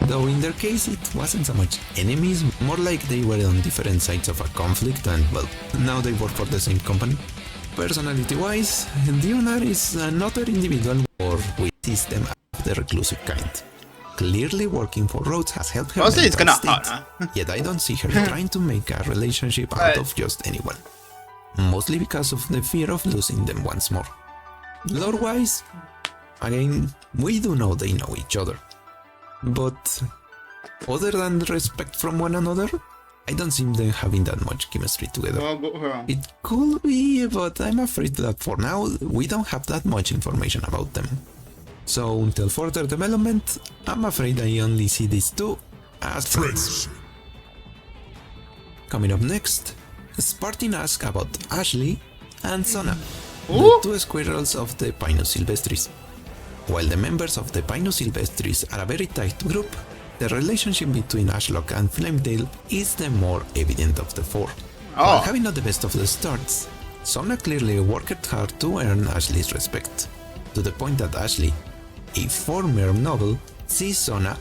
Though in their case it wasn't so much enemies, more like they were on different sides of a conflict and well, now they work for the same company. Personality-wise, Diona is another individual or we system of the reclusive kind. Clearly working for Rhodes has helped her Honestly, it's mental kinda state, hot, huh? yet I don't see her trying to make a relationship out of just anyone. Mostly because of the fear of losing them once more. Lore-wise, again, we do know they know each other. But other than respect from one another, I don't see them having that much chemistry together. It could be, but I'm afraid that for now, we don't have that much information about them. So until further development, I'm afraid I only see these two as friends. Coming up next, Spartan asks about Ashley and Sona, the two squirrels of the Pinus Silvestris. While the members of the Pinus Silvestris are a very tight group, the relationship between Ashlock and Flametail is the more evident of the four. While having not the best of the starts, Sona clearly worked hard to earn Ashley's respect, to the point that Ashley, a former noble, sees Sona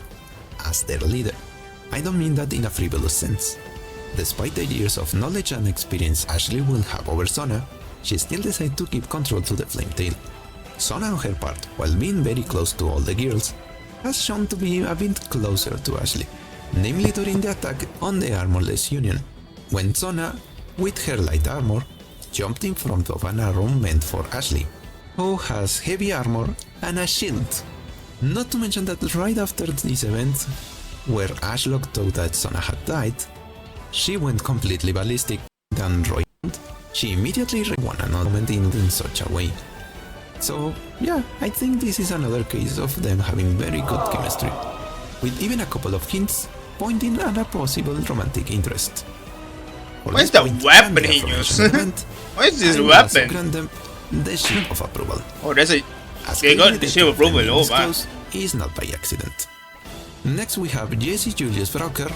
as their leader. I don't mean that in a frivolous sense. Despite the years of knowledge and experience Ashley will have over Sona, she still decides to keep control to the Flametail. Sona on her part, while being very close to all the girls, has shown to be a bit closer to Ashley, namely during the attack on the Armorless Union, when Sona, with her light armor, jumped in front of an arrow meant for Ashley, who has heavy armor and a shield. Not to mention that right after this event, where Ashlock thought that Sona had died, she went completely ballistic and royal. She immediately won another moment in such a way. So yeah, I think this is another case of them having very good chemistry, with even a couple of hints pointing at a possible romantic interest. What is the weapon he used? What is this weapon? Grant them the seal of approval. Oh, that's a... They got the seal of approval, oh man. Is not by accident. Next we have Jesse Julius Broker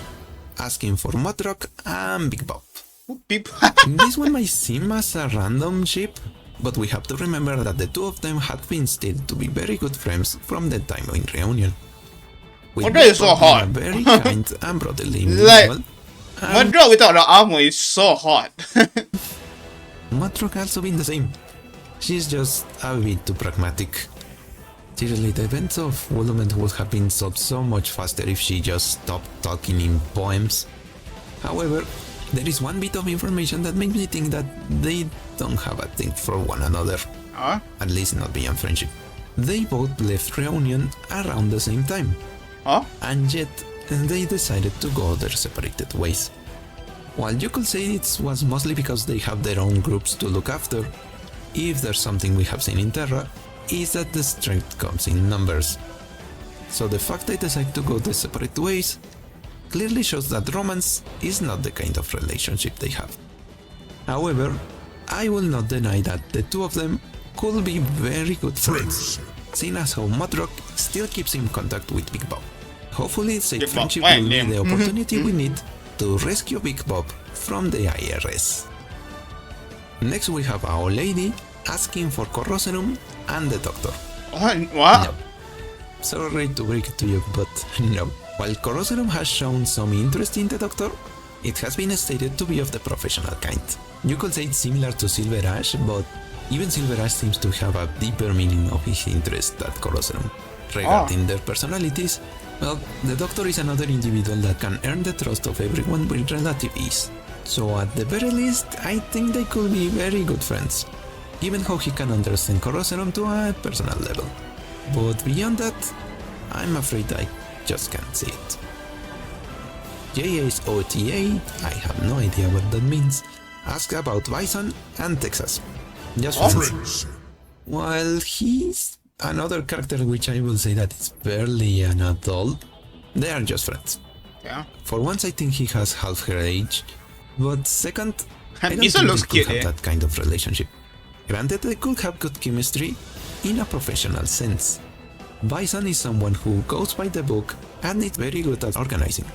asking for Modrock and Big Bob. This one might seem as a random ship, but we have to remember that the two of them had been stated to be very good friends from the time in Reunion. Modrock is so hot. Very kind and brotherly individual. Modrock without the armor is so hot. Modrock also been the same. She's just a bit too pragmatic. Seriously, the events of Woolament would have been solved so much faster if she just stopped talking in poems. However, there is one bit of information that makes me think that they don't have a thing for one another. At least not beyond friendship. They both left Reunion around the same time. And yet, they decided to go their separated ways. While you could say it was mostly because they have their own groups to look after, if there's something we have seen in Terra, is that the strength comes in numbers. So the fact they decide to go their separate ways clearly shows that romance is not the kind of relationship they have. However, I will not deny that the two of them could be very good friends, seeing as how Modrock still keeps in contact with Big Bob. Hopefully said friendship will be the opportunity we need to rescue Big Bob from the IRS. Next we have our lady asking for Corroserum and the Doctor. What? No. Sorry to break it to you, but no. While Corroserum has shown some interest in the Doctor, it has been stated to be of the professional kind. You could say it's similar to Silver Ash, but even Silver Ash seems to have a deeper meaning of his interest than Corroserum. Regarding their personalities, well, the Doctor is another individual that can earn the trust of everyone with relative ease. So at the very least, I think they could be very good friends, given how he can understand Corroserum to a personal level. But beyond that, I'm afraid I just can't see it. JA's OTA, I have no idea what that means, ask about Bison and Texas. Just friends. While he's another character which I will say that is barely an adult, they are just friends. Yeah. For once I think he has half her age, but second, I don't Bison think looks they could cute, have that kind of relationship. Granted, they could have good chemistry in a professional sense, Bison is someone who goes by the book and is very good at organizing.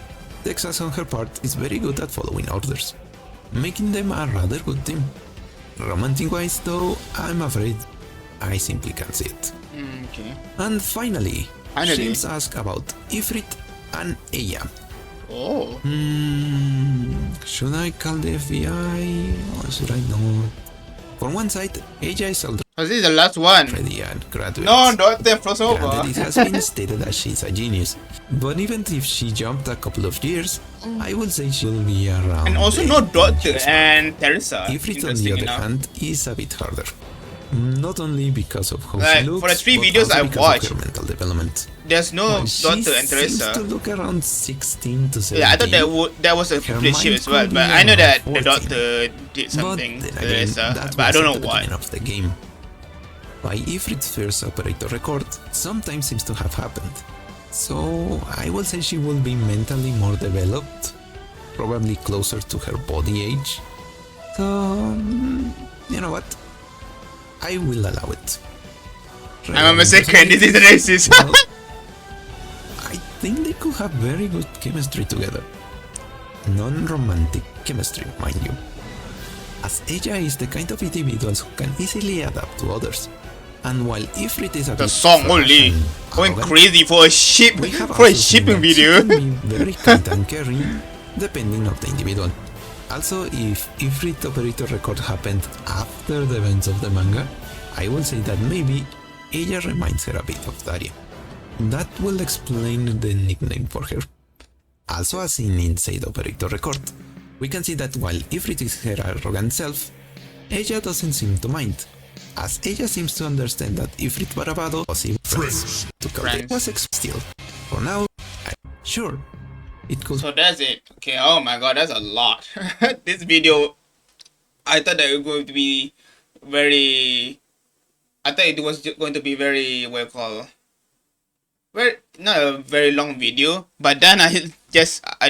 Texas on her part is very good at following orders, making them a rather good team. Romantic wise though, I'm afraid I simply can't see it. Okay. And finally, James asked about Ifrit and Eya. Oh. Should I call the FBI or should I not? For one side, Eya is already Oh, this is the last one. a graduate. No, don't cross over. Granted, it has been stated that she's a genius, but even if she jumped a couple of years, I would say she'll be around. And also no Doctor and Teresa. Ifrit, on the other hand, is a bit harder. Not only because of how like, she looks, for the 3 but videos also I because watched, of her mental development. there's no While Doctor and she Teresa. seems to look around 16 to 17. Yeah, I thought that was a complete ship as well, but I know that the Doctor did something to Teresa, but I don't know what. Of the game. By Ifrit's first operator record, sometimes seems to have happened. So I will say she will be mentally more developed, probably closer to her body age. So, you know what? I will allow it. I'm a second, this is racist. Well, I think they could have very good chemistry together. Non-romantic chemistry, mind you. As Eya is the kind of individuals who can easily adapt to others. And while Ifrit is a The bit song fresh only and going arrogant, crazy for a ship, we have for a also seen shipping that she video. can be very kind and caring, depending on the individual. Also, if Ifrit operator record happened after the events of the manga, I will say that maybe Eya reminds her a bit of Daria. That will explain the nickname for her. Also, as seen in said operator record, we can see that while Ifrit is her arrogant self, Eya doesn't seem to mind, as Eya seems to understand that Ifrit Barabado was even friends to Friends. was still. For now, sure, it could. So that's it. Okay, oh my god, that's a lot. This video, I thought that it was going to be very... I thought it was going to be very, what you call... Very, not a very long video, but then I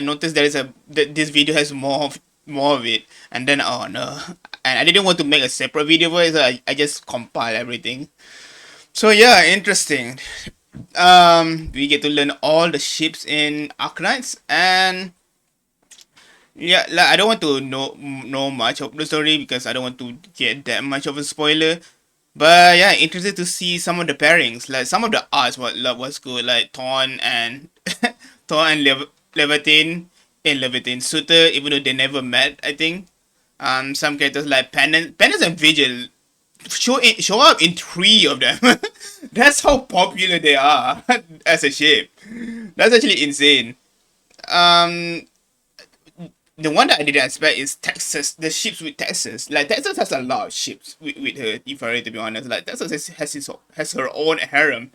noticed that this video has more of it, and then oh no, and I didn't want to make a separate video for it, so I just compile everything. So yeah, interesting. We get to learn all the ships in ARKNIGHTS, and yeah, like, I don't want to know much of the story because I don't want to get that much of a spoiler. But yeah, interested to see some of the pairings. Like some of the arts was good, like Thorn and Leviathan Suitor, even though they never met, I think. Some characters like Penance and Vigil show up in 3 of them. That's how popular they are as a ship. That's actually insane. The one that I didn't expect is Texas. The ships with Texas. Like Texas has a lot of ships with her. If I were to be honest, like Texas has her own harem.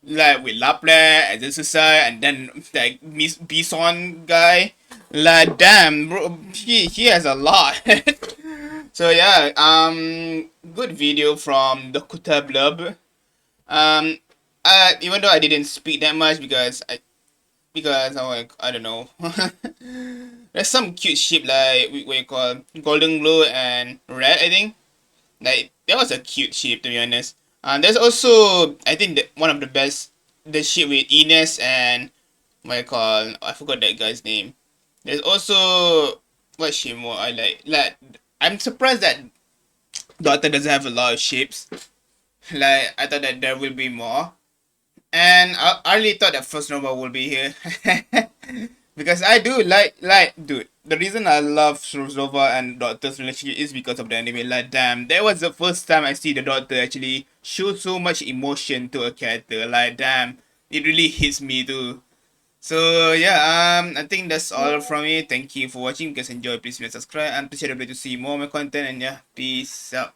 Like with Lapland, Azusa, and then like Miss Bison guy. Like damn, bro, he has a lot. So yeah, good video from Dokutah Blob. Even though I didn't speak that much because I don't know. There's some cute ship like what you call Golden Glow and Red, I think. Like that was a cute ship, to be honest. There's also, I think, one of the best, the ship with Ines and what you call, I forgot that guy's name. There's also what ship more I like. Like I'm surprised that Doctor doesn't have a lot of ships. Like I thought that there will be more. And I really thought that First Nova will be here. Because I do like dude, the reason I love First Nova and Doctor's relationship is because of the anime. Like damn, that was the first time I see the Doctor actually show so much emotion to a character. Like damn, it really hits me too. So yeah, I think that's all from me. Thank you for watching. If you guys enjoy, please subscribe and please share the video to see more of my content, and yeah, peace out.